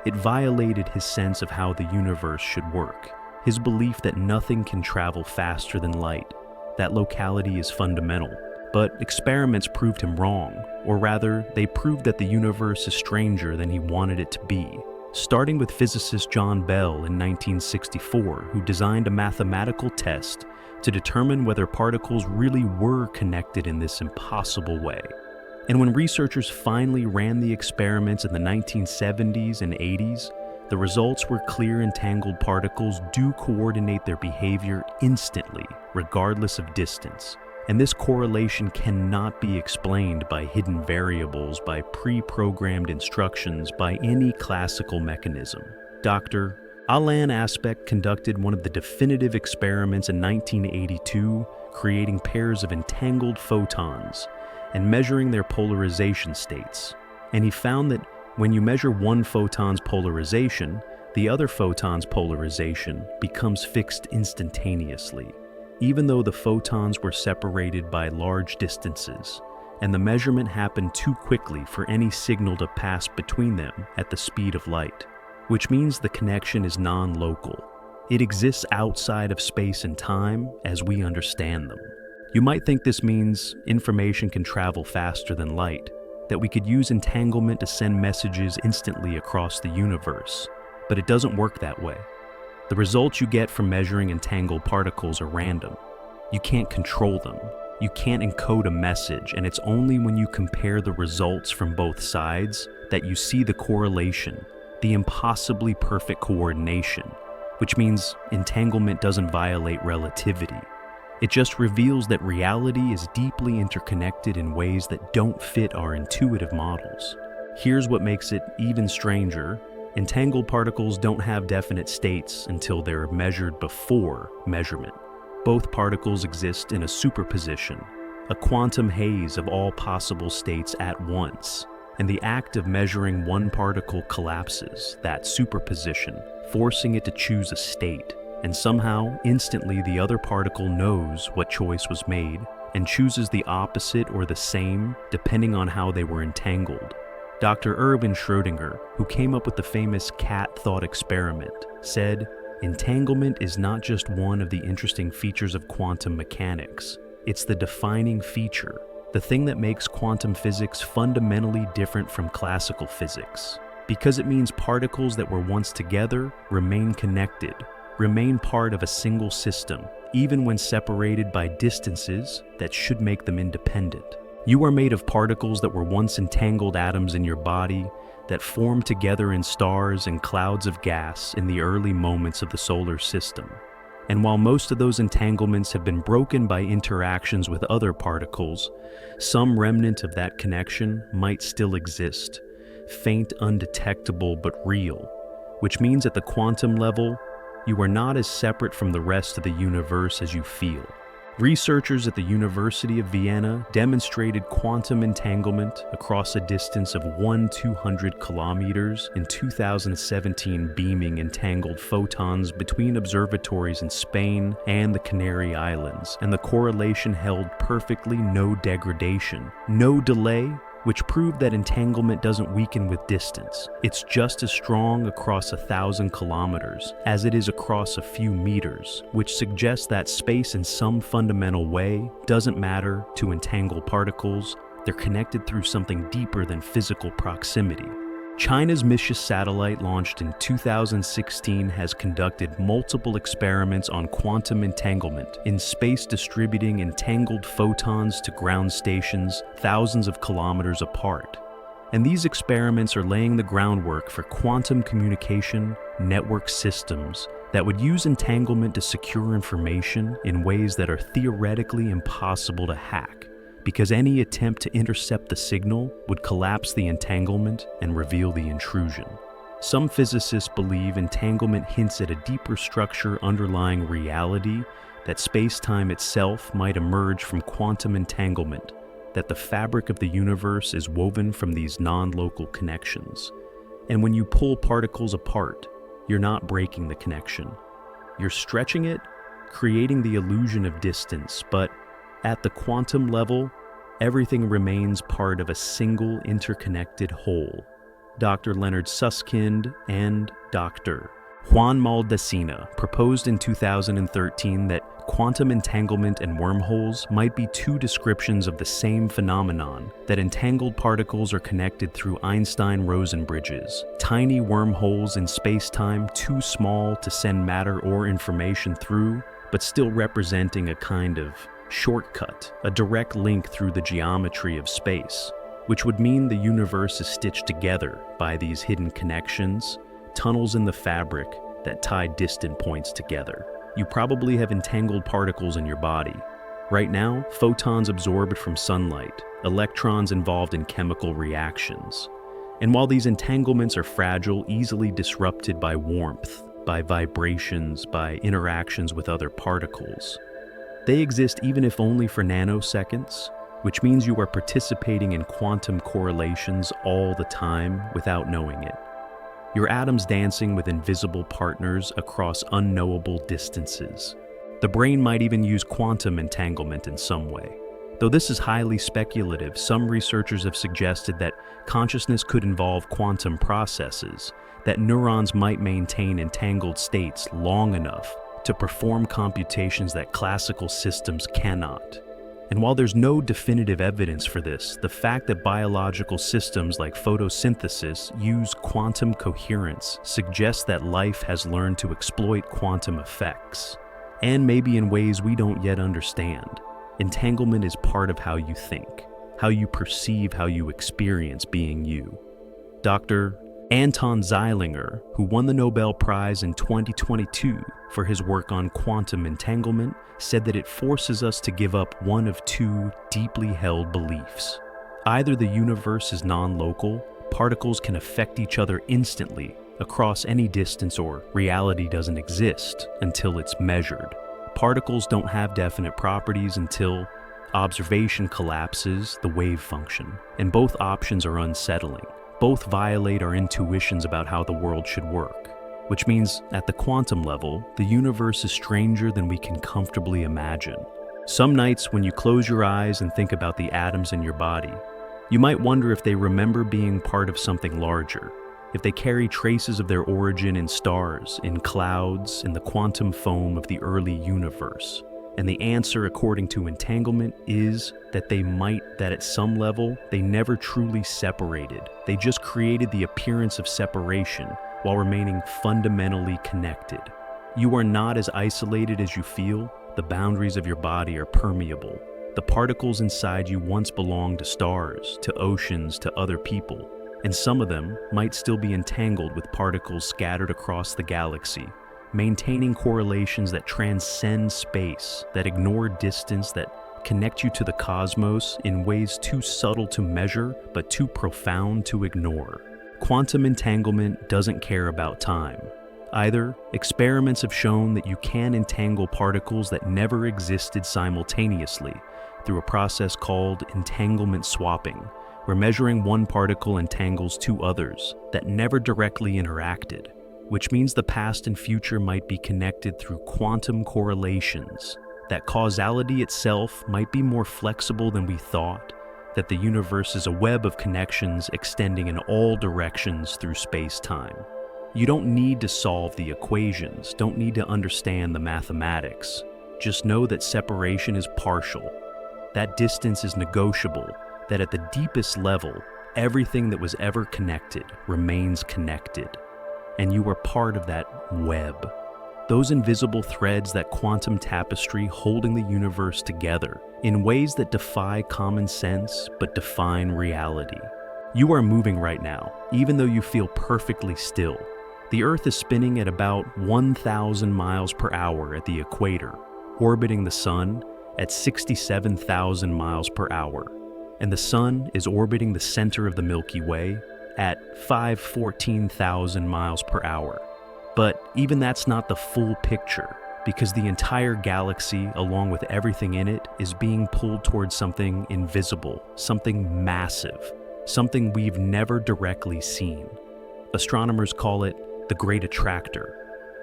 It violated his sense of how the universe should work, his belief that nothing can travel faster than light. That locality is fundamental. But experiments proved him wrong, or rather, they proved that the universe is stranger than he wanted it to be. Starting with physicist John Bell in 1964, who designed a mathematical test to determine whether particles really were connected in this impossible way. And when researchers finally ran the experiments in the 1970s and 80s, the results were clear. Entangled particles do coordinate their behavior instantly, regardless of distance. And this correlation cannot be explained by hidden variables, by pre-programmed instructions, by any classical mechanism. Dr. Alain Aspect conducted one of the definitive experiments in 1982, creating pairs of entangled photons and measuring their polarization states. And he found that when you measure one photon's polarization, the other photon's polarization becomes fixed instantaneously, even though the photons were separated by large distances, and the measurement happened too quickly for any signal to pass between them at the speed of light. Which means the connection is non-local. It exists outside of space and time as we understand them. You might think this means information can travel faster than light, that we could use entanglement to send messages instantly across the universe, but it doesn't work that way. The results you get from measuring entangled particles are random. You can't control them. You can't encode a message, and it's only when you compare the results from both sides that you see the correlation, the impossibly perfect coordination, which means entanglement doesn't violate relativity. It just reveals that reality is deeply interconnected in ways that don't fit our intuitive models. Here's what makes it even stranger. Entangled particles don't have definite states until they're measured before measurement. Both particles exist in a superposition, a quantum haze of all possible states at once. And the act of measuring one particle collapses that superposition, forcing it to choose a state. And somehow, instantly, the other particle knows what choice was made and chooses the opposite or the same depending on how they were entangled. Dr. Erwin Schrödinger, who came up with the famous cat thought experiment, said, "Entanglement is not just one of the interesting features of quantum mechanics. It's the defining feature, the thing that makes quantum physics fundamentally different from classical physics. Because it means particles that were once together remain connected, remain part of a single system, even when separated by distances that should make them independent. You are made of particles that were once entangled atoms in your body that formed together in stars and clouds of gas in the early moments of the solar system. And while most of those entanglements have been broken by interactions with other particles, some remnant of that connection might still exist, faint, undetectable, but real, which means at the quantum level, you are not as separate from the rest of the universe as you feel." Researchers at the University of Vienna demonstrated quantum entanglement across a distance of 1,200 kilometers in 2017, beaming entangled photons between observatories in Spain and the Canary Islands, and the correlation held perfectly, no degradation, no delay, which proved that entanglement doesn't weaken with distance. It's just as strong across 1,000 kilometers as it is across a few meters, which suggests that space in some fundamental way doesn't matter to entangled particles. They're connected through something deeper than physical proximity. China's MISSIA satellite, launched in 2016, has conducted multiple experiments on quantum entanglement in space, distributing entangled photons to ground stations thousands of kilometers apart. And these experiments are laying the groundwork for quantum communication network systems that would use entanglement to secure information in ways that are theoretically impossible to hack, because any attempt to intercept the signal would collapse the entanglement and reveal the intrusion. Some physicists believe entanglement hints at a deeper structure underlying reality, that space-time itself might emerge from quantum entanglement, that the fabric of the universe is woven from these non-local connections. And when you pull particles apart, you're not breaking the connection. You're stretching it, creating the illusion of distance, but at the quantum level, everything remains part of a single interconnected whole. Dr. Leonard Susskind and Dr. Juan Maldacena proposed in 2013 that quantum entanglement and wormholes might be two descriptions of the same phenomenon, that entangled particles are connected through Einstein-Rosen bridges, tiny wormholes in space-time too small to send matter or information through, but still representing a kind of shortcut, a direct link through the geometry of space, which would mean the universe is stitched together by these hidden connections, tunnels in the fabric that tie distant points together. You probably have entangled particles in your body. Right now, photons absorbed from sunlight, electrons involved in chemical reactions. And while these entanglements are fragile, easily disrupted by warmth, by vibrations, by interactions with other particles, they exist even if only for nanoseconds, which means you are participating in quantum correlations all the time without knowing it. Your atoms dancing with invisible partners across unknowable distances. The brain might even use quantum entanglement in some way. Though this is highly speculative, some researchers have suggested that consciousness could involve quantum processes, that neurons might maintain entangled states long enough to perform computations that classical systems cannot. And while there's no definitive evidence for this, the fact that biological systems like photosynthesis use quantum coherence suggests that life has learned to exploit quantum effects, and maybe in ways we don't yet understand. Entanglement is part of how you think, how you perceive, how you experience being you. Dr. Anton Zeilinger, who won the Nobel Prize in 2022 for his work on quantum entanglement, said that it forces us to give up one of two deeply held beliefs. Either the universe is non-local, particles can affect each other instantly across any distance, or reality doesn't exist until it's measured. Particles don't have definite properties until observation collapses the wave function, and both options are unsettling. Both violate our intuitions about how the world should work, which means at the quantum level, the universe is stranger than we can comfortably imagine. Some nights when you close your eyes and think about the atoms in your body, you might wonder if they remember being part of something larger, if they carry traces of their origin in stars, in clouds, in the quantum foam of the early universe. And the answer, according to Entanglement, is that that at some level, they never truly separated. They just created the appearance of separation while remaining fundamentally connected. You are not as isolated as you feel. The boundaries of your body are permeable. The particles inside you once belonged to stars, to oceans, to other people, and some of them might still be entangled with particles scattered across the galaxy, maintaining correlations that transcend space, that ignore distance, that connect you to the cosmos in ways too subtle to measure, but too profound to ignore. Quantum entanglement doesn't care about time. Either, experiments have shown that you can entangle particles that never existed simultaneously through a process called entanglement swapping, where measuring one particle entangles two others that never directly interacted, which means the past and future might be connected through quantum correlations, that causality itself might be more flexible than we thought, that the universe is a web of connections extending in all directions through space-time. You don't need to solve the equations, don't need to understand the mathematics. Just know that separation is partial, that distance is negotiable, that at the deepest level, everything that was ever connected remains connected. And you are part of that web. Those invisible threads, that quantum tapestry holding the universe together in ways that defy common sense but define reality. You are moving right now, even though you feel perfectly still. The Earth is spinning at about 1,000 miles per hour at the equator, orbiting the Sun at 67,000 miles per hour. And the Sun is orbiting the center of the Milky Way at 514,000 miles per hour. But even that's not the full picture, because the entire galaxy, along with everything in it, is being pulled towards something invisible, something massive, something we've never directly seen. Astronomers call it the Great Attractor,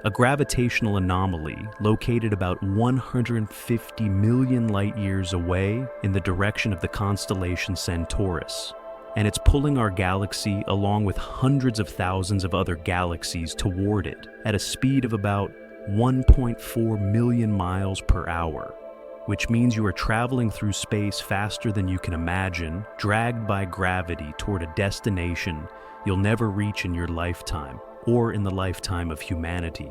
a gravitational anomaly located about 150 million light-years away in the direction of the constellation Centaurus. And it's pulling our galaxy along with hundreds of thousands of other galaxies toward it at a speed of about 1.4 million miles per hour, which means you are traveling through space faster than you can imagine, dragged by gravity toward a destination you'll never reach in your lifetime, or in the lifetime of humanity,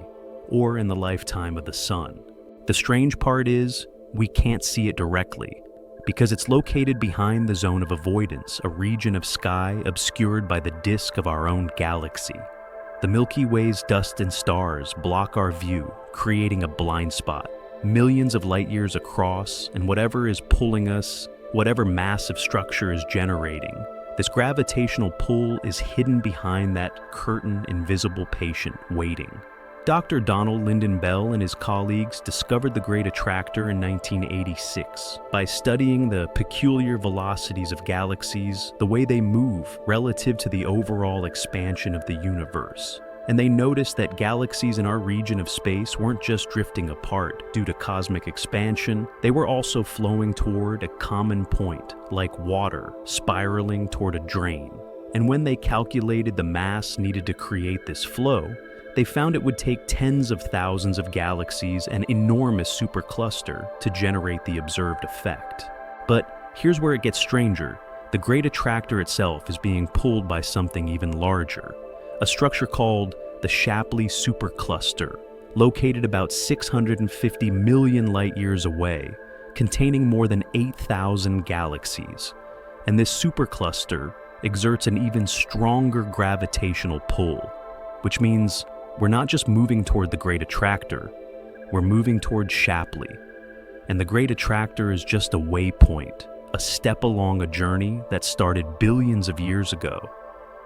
or in the lifetime of the Sun. The strange part is, we can't see it directly, because it's located behind the zone of avoidance, a region of sky obscured by the disk of our own galaxy. The Milky Way's dust and stars block our view, creating a blind spot, millions of light years across, and whatever is pulling us, whatever massive structure is generating, this gravitational pull is hidden behind that curtain, invisible patient waiting. Dr. Donald Lynden Bell and his colleagues discovered the Great Attractor in 1986 by studying the peculiar velocities of galaxies, the way they move relative to the overall expansion of the universe. And they noticed that galaxies in our region of space weren't just drifting apart due to cosmic expansion, they were also flowing toward a common point, like water spiraling toward a drain. And when they calculated the mass needed to create this flow, they found it would take tens of thousands of galaxies, an enormous supercluster, to generate the observed effect. But here's where it gets stranger. The Great Attractor itself is being pulled by something even larger, a structure called the Shapley Supercluster, located about 650 million light-years away, containing more than 8,000 galaxies. And this supercluster exerts an even stronger gravitational pull, which means we're not just moving toward the Great Attractor, we're moving toward Shapley. And the Great Attractor is just a waypoint, a step along a journey that started billions of years ago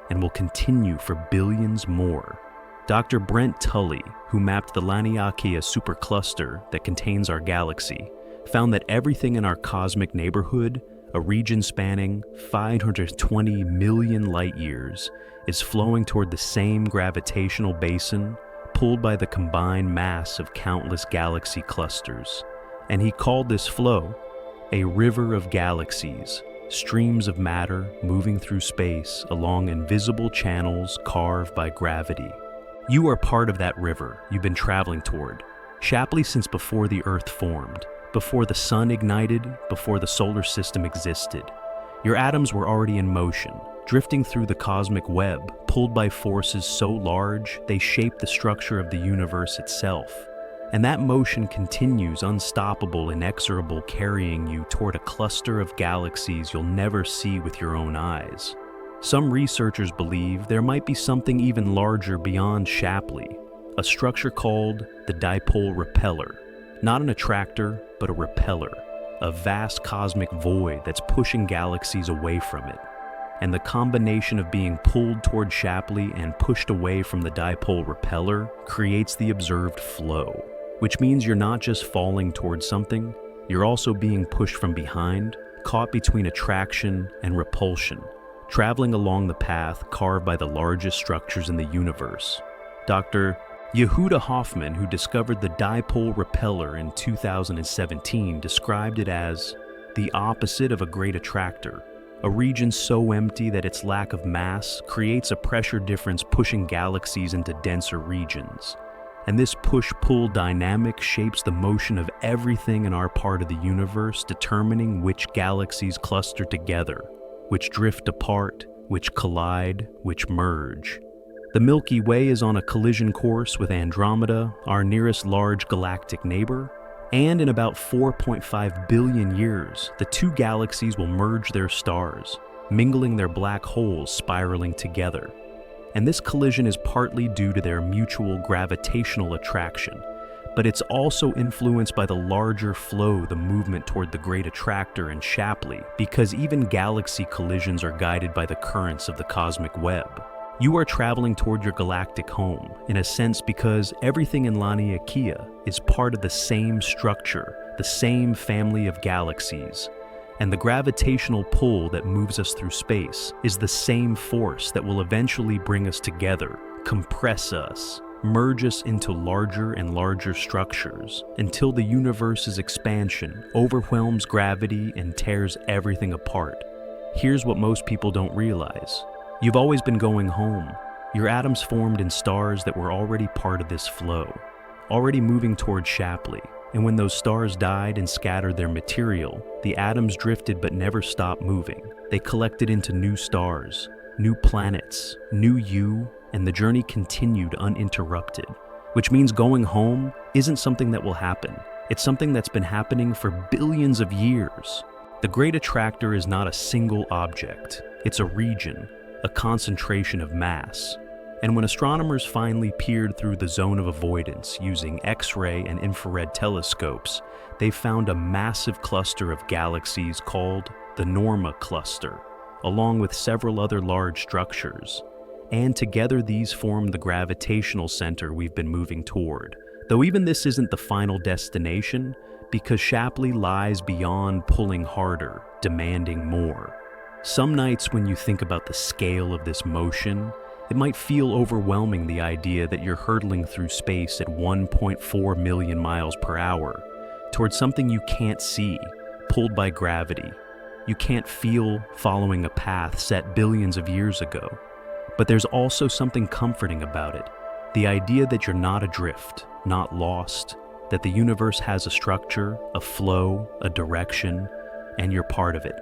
and will continue for billions more. Dr. Brent Tully, who mapped the Laniakea supercluster that contains our galaxy, found that everything in our cosmic neighborhood, a region spanning 520 million light-years, is flowing toward the same gravitational basin, pulled by the combined mass of countless galaxy clusters. And he called this flow a river of galaxies, streams of matter moving through space along invisible channels carved by gravity. You are part of that river you've been traveling toward, Shapley, since before the Earth formed, before the sun ignited, before the solar system existed. Your atoms were already in motion, drifting through the cosmic web, pulled by forces so large they shape the structure of the universe itself. And that motion continues unstoppable, inexorable, carrying you toward a cluster of galaxies you'll never see with your own eyes. Some researchers believe there might be something even larger beyond Shapley, a structure called the dipole repeller. Not an attractor, but a repeller, a vast cosmic void that's pushing galaxies away from it. And the combination of being pulled toward Shapley and pushed away from the dipole repeller creates the observed flow, which means you're not just falling towards something, you're also being pushed from behind, caught between attraction and repulsion, traveling along the path carved by the largest structures in the universe. Dr. Yehuda Hoffman, who discovered the dipole repeller in 2017, described it as the opposite of a great attractor, a region so empty that its lack of mass creates a pressure difference pushing galaxies into denser regions. And this push-pull dynamic shapes the motion of everything in our part of the universe, determining which galaxies cluster together, which drift apart, which collide, which merge. The Milky Way is on a collision course with Andromeda, our nearest large galactic neighbor, and in about 4.5 billion years, the two galaxies will merge their stars, mingling their black holes spiraling together. And this collision is partly due to their mutual gravitational attraction, but it's also influenced by the larger flow, the movement toward the Great Attractor and Shapley, because even galaxy collisions are guided by the currents of the cosmic web. You are traveling toward your galactic home, in a sense, because everything in Laniakea is part of the same structure, the same family of galaxies. And the gravitational pull that moves us through space is the same force that will eventually bring us together, compress us, merge us into larger and larger structures, until the universe's expansion overwhelms gravity and tears everything apart. Here's what most people don't realize. You've always been going home. Your atoms formed in stars that were already part of this flow, already moving toward Shapley. And when those stars died and scattered their material, the atoms drifted but never stopped moving. They collected into new stars, new planets, new you, and the journey continued uninterrupted. Which means going home isn't something that will happen. It's something that's been happening for billions of years. The Great Attractor is not a single object. It's a region, a concentration of mass. And when astronomers finally peered through the zone of avoidance using X-ray and infrared telescopes, they found a massive cluster of galaxies called the Norma Cluster, along with several other large structures. And together these form the gravitational center we've been moving toward. Though even this isn't the final destination, because Shapley lies beyond pulling harder, demanding more. Some nights when you think about the scale of this motion, it might feel overwhelming, the idea that you're hurtling through space at 1.4 million miles per hour towards something you can't see, pulled by gravity. You can't feel following a path set billions of years ago. But there's also something comforting about it. The idea that you're not adrift, not lost, that the universe has a structure, a flow, a direction, and you're part of it.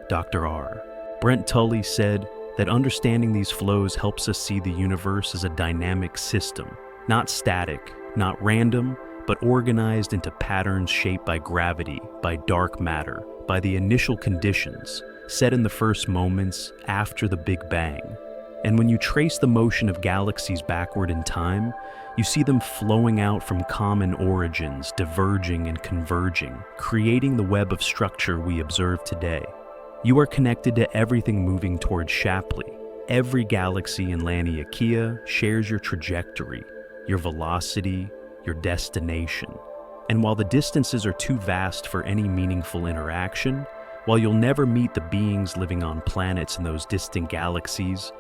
Dr. R. Brent Tully said that understanding these flows helps us see the universe as a dynamic system, not static, not random, but organized into patterns shaped by gravity, by dark matter, by the initial conditions set in the first moments after the Big Bang. And when you trace the motion of galaxies backward in time, you see them flowing out from common origins, diverging and converging, creating the web of structure we observe today. You are connected to everything moving towards Shapley. Every galaxy in Laniakea shares your trajectory, your velocity, your destination. And while the distances are too vast for any meaningful interaction, while you'll never meet the beings living on planets in those distant galaxies,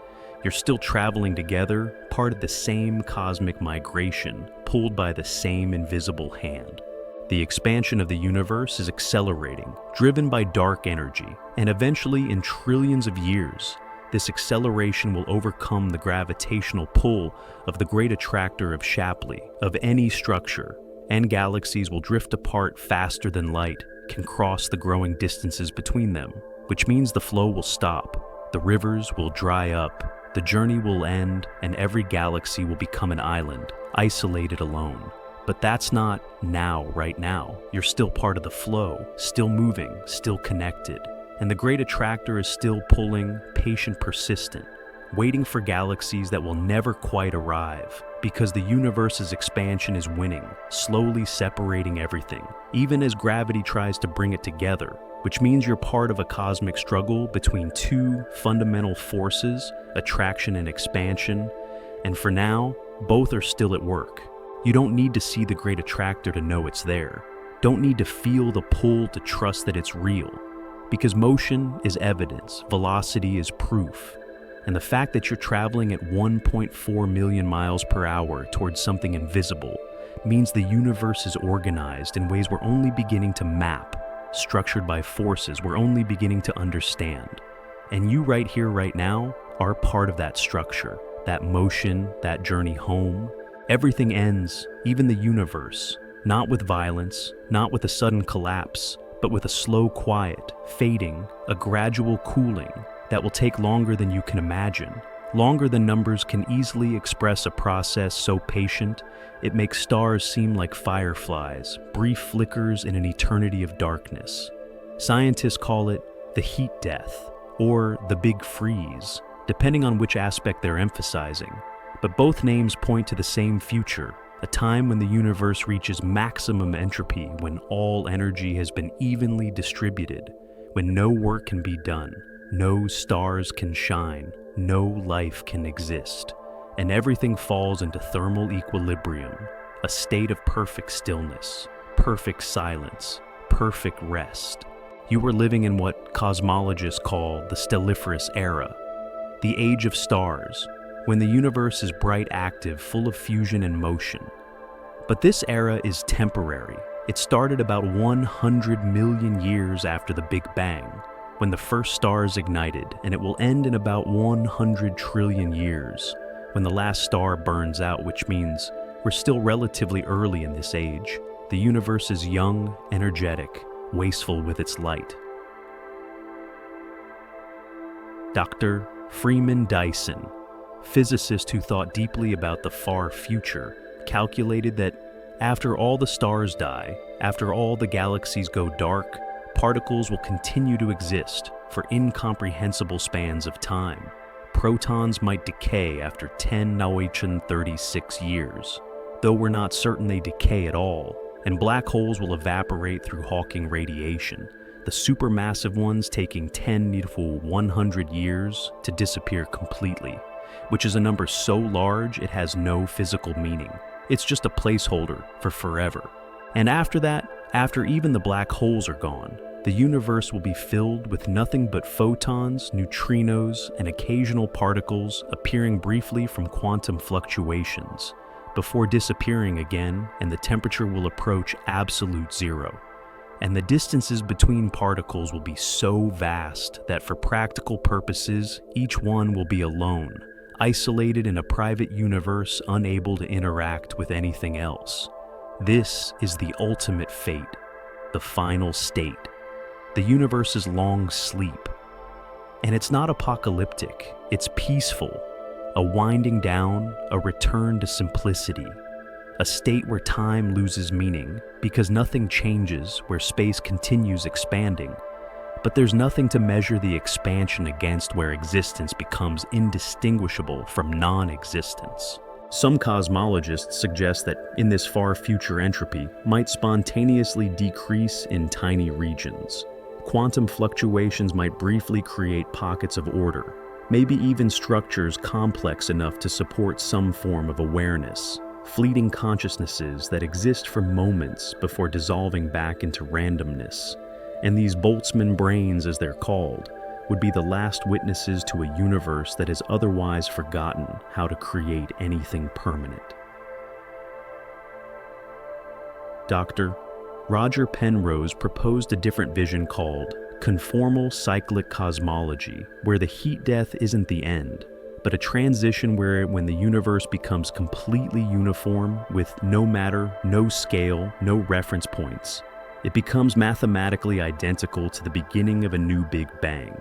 you're still traveling together, part of the same cosmic migration, pulled by the same invisible hand. The expansion of the universe is accelerating, driven by dark energy, and eventually, in trillions of years, this acceleration will overcome the gravitational pull of the Great Attractor of Shapley, of any structure, and galaxies will drift apart faster than light can cross the growing distances between them, which means the flow will stop, the rivers will dry up, the journey will end, and every galaxy will become an island, isolated alone. But that's not now, right now. You're still part of the flow, still moving, still connected. And the Great Attractor is still pulling, patient, persistent, waiting for galaxies that will never quite arrive, because the universe's expansion is winning, slowly separating everything, even as gravity tries to bring it together, which means you're part of a cosmic struggle between two fundamental forces, attraction and expansion, and for now, both are still at work. You don't need to see the Great Attractor to know it's there. Don't need to feel the pull to trust that it's real. Because motion is evidence, velocity is proof. And the fact that you're traveling at 1.4 million miles per hour towards something invisible means the universe is organized in ways we're only beginning to map, structured by forces we're only beginning to understand. And you right here, right now, are part of that structure, that motion, that journey home. Everything ends, even the universe, not with violence, not with a sudden collapse, but with a slow quiet, fading, a gradual cooling that will take longer than you can imagine, longer than numbers can easily express a process so patient, it makes stars seem like fireflies, brief flickers in an eternity of darkness. Scientists call it the heat death, or the big freeze, depending on which aspect they're emphasizing. But both names point to the same future, a time when the universe reaches maximum entropy, when all energy has been evenly distributed, when no work can be done, no stars can shine, no life can exist, and everything falls into thermal equilibrium, a state of perfect stillness, perfect silence, perfect rest. You are living in what cosmologists call the stelliferous era, the age of stars, when the universe is bright, active, full of fusion and motion. But this era is temporary. It started about 100 million years after the Big Bang, when the first stars ignited, and it will end in about 100 trillion years, when the last star burns out, which means we're still relatively early in this age. The universe is young, energetic, wasteful with its light. Dr. Freeman Dyson, physicist who thought deeply about the far future, calculated that after all the stars die, after all the galaxies go dark, particles will continue to exist for incomprehensible spans of time. Protons might decay after 1036 years, though we're not certain they decay at all, and black holes will evaporate through Hawking radiation, the supermassive ones taking 10 to 100 years to disappear completely, which is a number so large it has no physical meaning. It's just a placeholder for forever. And after that, after even the black holes are gone, the universe will be filled with nothing but photons, neutrinos, and occasional particles appearing briefly from quantum fluctuations, before disappearing again, and the temperature will approach absolute zero. And the distances between particles will be so vast that for practical purposes, each one will be alone, isolated in a private universe unable to interact with anything else. This is the ultimate fate, the final state, the universe's long sleep. And it's not apocalyptic, it's peaceful, a winding down, a return to simplicity, a state where time loses meaning because nothing changes, where space continues expanding, but there's nothing to measure the expansion against, where existence becomes indistinguishable from non-existence. Some cosmologists suggest that in this far future entropy might spontaneously decrease in tiny regions. Quantum fluctuations might briefly create pockets of order, maybe even structures complex enough to support some form of awareness, fleeting consciousnesses that exist for moments before dissolving back into randomness. And these Boltzmann brains, as they're called, would be the last witnesses to a universe that has otherwise forgotten how to create anything permanent. Dr. Roger Penrose proposed a different vision called conformal cyclic cosmology, where the heat death isn't the end, but a transition when the universe becomes completely uniform with no matter, no scale, no reference points. It becomes mathematically identical to the beginning of a new Big Bang,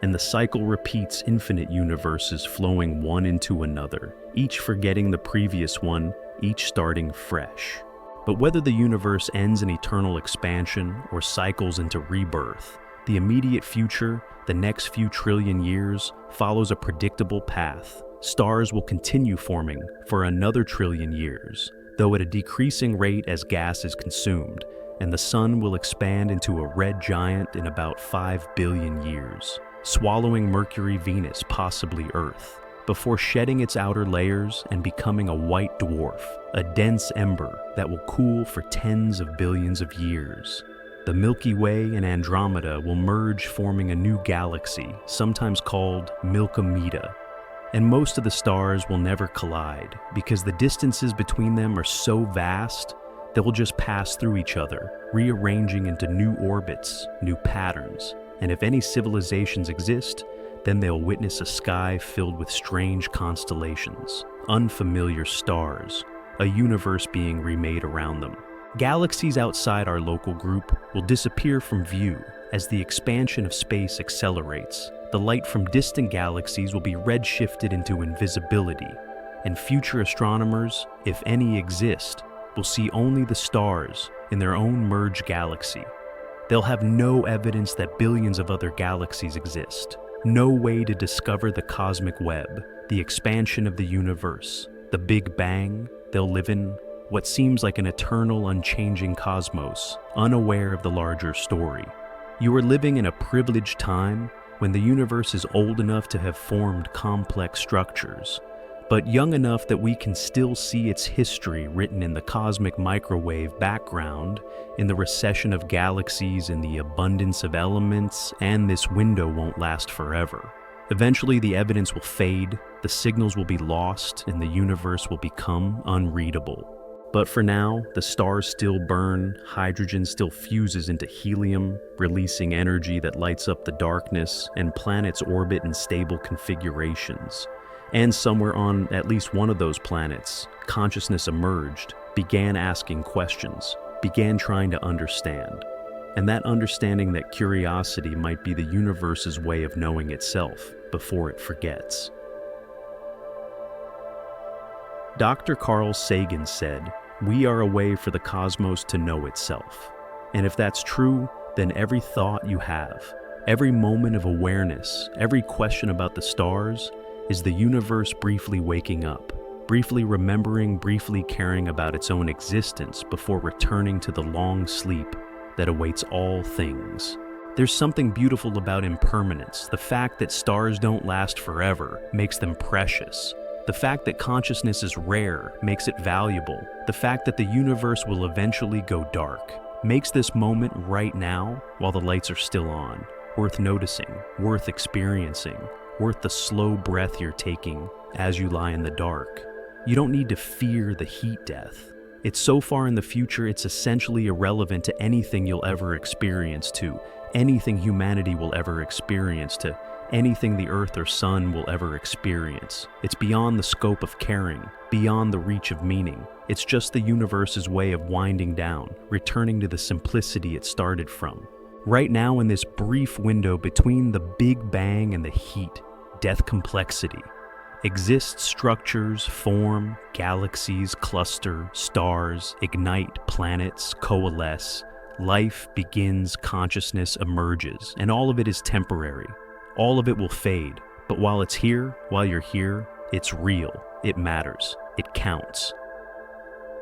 and the cycle repeats infinite universes flowing one into another, each forgetting the previous one, each starting fresh. But whether the universe ends in eternal expansion or cycles into rebirth, the immediate future, the next few trillion years, follows a predictable path. Stars will continue forming for another trillion years, though at a decreasing rate as gas is consumed, and the sun will expand into a red giant in about 5 billion years, swallowing Mercury, Venus, possibly Earth, before shedding its outer layers and becoming a white dwarf, a dense ember that will cool for tens of billions of years. The Milky Way and Andromeda will merge, forming a new galaxy, sometimes called Milkomeda. And most of the stars will never collide, because the distances between them are so vast, they will just pass through each other, rearranging into new orbits, new patterns. And if any civilizations exist, then they'll witness a sky filled with strange constellations, unfamiliar stars, a universe being remade around them. Galaxies outside our local group will disappear from view as the expansion of space accelerates. The light from distant galaxies will be redshifted into invisibility, and future astronomers, if any exist, will see only the stars in their own merged galaxy. They'll have no evidence that billions of other galaxies exist, no way to discover the cosmic web, the expansion of the universe, the Big Bang. They'll live in what seems like an eternal, unchanging cosmos, unaware of the larger story. You are living in a privileged time when the universe is old enough to have formed complex structures, but young enough that we can still see its history written in the cosmic microwave background, in the recession of galaxies, in the abundance of elements, and this window won't last forever. Eventually, the evidence will fade, the signals will be lost, and the universe will become unreadable. But for now, the stars still burn, hydrogen still fuses into helium, releasing energy that lights up the darkness, and planets orbit in stable configurations. And somewhere on at least one of those planets, consciousness emerged, began asking questions, began trying to understand. And that understanding, that curiosity, might be the universe's way of knowing itself before it forgets. Dr. Carl Sagan said, "We are a way for the cosmos to know itself." And if that's true, then every thought you have, every moment of awareness, every question about the stars, is the universe briefly waking up, briefly remembering, briefly caring about its own existence before returning to the long sleep that awaits all things. There's something beautiful about impermanence. The fact that stars don't last forever makes them precious. The fact that consciousness is rare makes it valuable. The fact that the universe will eventually go dark makes this moment right now, while the lights are still on, worth noticing, worth experiencing, worth the slow breath you're taking as you lie in the dark. You don't need to fear the heat death. It's so far in the future, it's essentially irrelevant to anything you'll ever experience, to anything humanity will ever experience, to anything the Earth or Sun will ever experience. It's beyond the scope of caring, beyond the reach of meaning. It's just the universe's way of winding down, returning to the simplicity it started from. Right now, in this brief window between the Big Bang and the heat, death complexity, exist structures, form, galaxies, cluster, stars, ignite, planets, coalesce. Life begins, consciousness emerges, and all of it is temporary. All of it will fade, but while it's here, while you're here, it's real, it matters, it counts.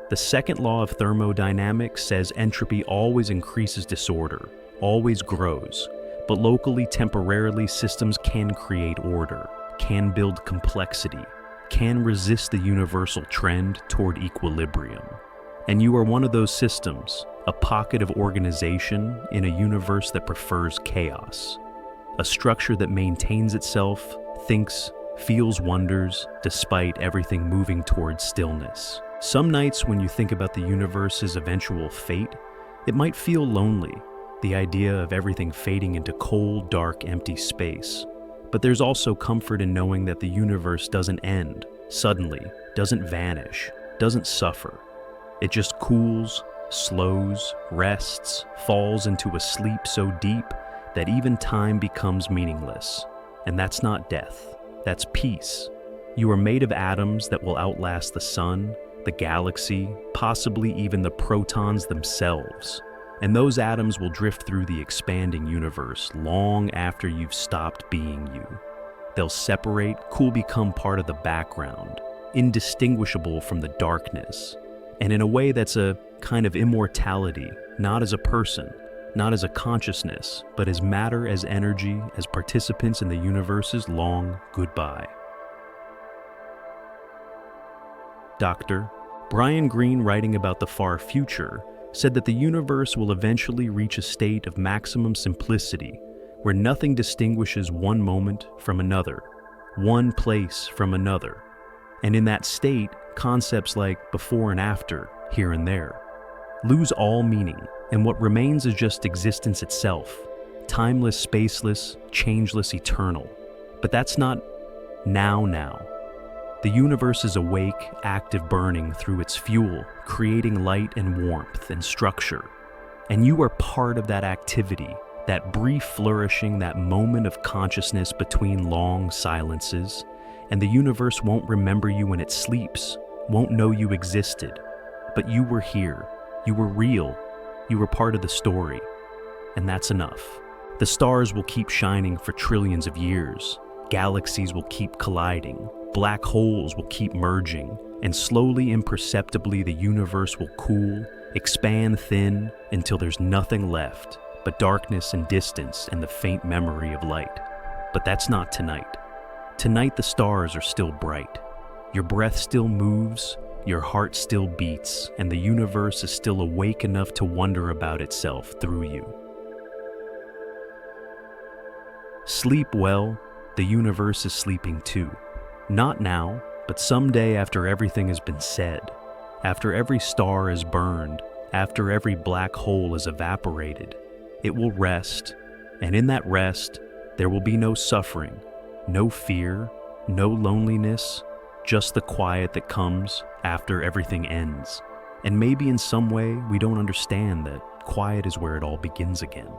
The second law of thermodynamics says entropy always increases disorder, always grows, but locally, temporarily, systems can create order, can build complexity, can resist the universal trend toward equilibrium. And you are one of those systems, a pocket of organization in a universe that prefers chaos. A structure that maintains itself, thinks, feels wonders, despite everything moving towards stillness. Some nights when you think about the universe's eventual fate, It might feel lonely, the idea of everything fading into cold, dark, empty space. But there's also comfort in knowing that the universe doesn't end suddenly, doesn't vanish, doesn't suffer. It just cools, slows, rests, falls into a sleep so deep that even time becomes meaningless. And that's not death, that's peace. You are made of atoms that will outlast the sun, the galaxy, possibly even the protons themselves. And those atoms will drift through the expanding universe long after you've stopped being you. They'll separate, cool, become part of the background, indistinguishable from the darkness. And in a way that's a kind of immortality, not as a person, not as a consciousness, but as matter, as energy, as participants in the universe's long goodbye. Dr. Brian Greene, writing about the far future, said that the universe will eventually reach a state of maximum simplicity, where nothing distinguishes one moment from another, one place from another. And in that state, concepts like before and after, here and there, lose all meaning, and what remains is just existence itself, timeless, spaceless, changeless, eternal. But that's not now. The universe is awake, active, burning through its fuel, creating light and warmth and structure. And you are part of that activity, that brief flourishing, that moment of consciousness between long silences. And the universe won't remember you when it sleeps, won't know you existed. But you were here, you were real, you were part of the story. And that's enough. The stars will keep shining for trillions of years. Galaxies will keep colliding. Black holes will keep merging, and slowly, imperceptibly, the universe will cool, expand thin, until there's nothing left but darkness and distance and the faint memory of light. But that's not tonight. Tonight the stars are still bright. Your breath still moves, your heart still beats, and the universe is still awake enough to wonder about itself through you. Sleep well, the universe is sleeping too. Not now, but someday after everything has been said, after every star is burned, after every black hole is evaporated, it will rest, and in that rest, there will be no suffering, no fear, no loneliness, just the quiet that comes after everything ends. And maybe in some way we don't understand that quiet is where it all begins again.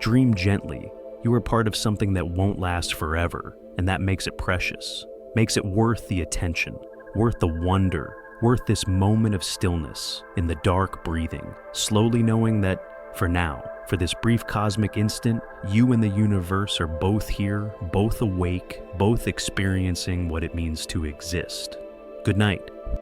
Dream gently. You are part of something that won't last forever, and that makes it precious. Makes it worth the attention, worth the wonder, worth this moment of stillness in the dark breathing, slowly knowing that for now, for this brief cosmic instant, you and the universe are both here, both awake, both experiencing what it means to exist. Good night.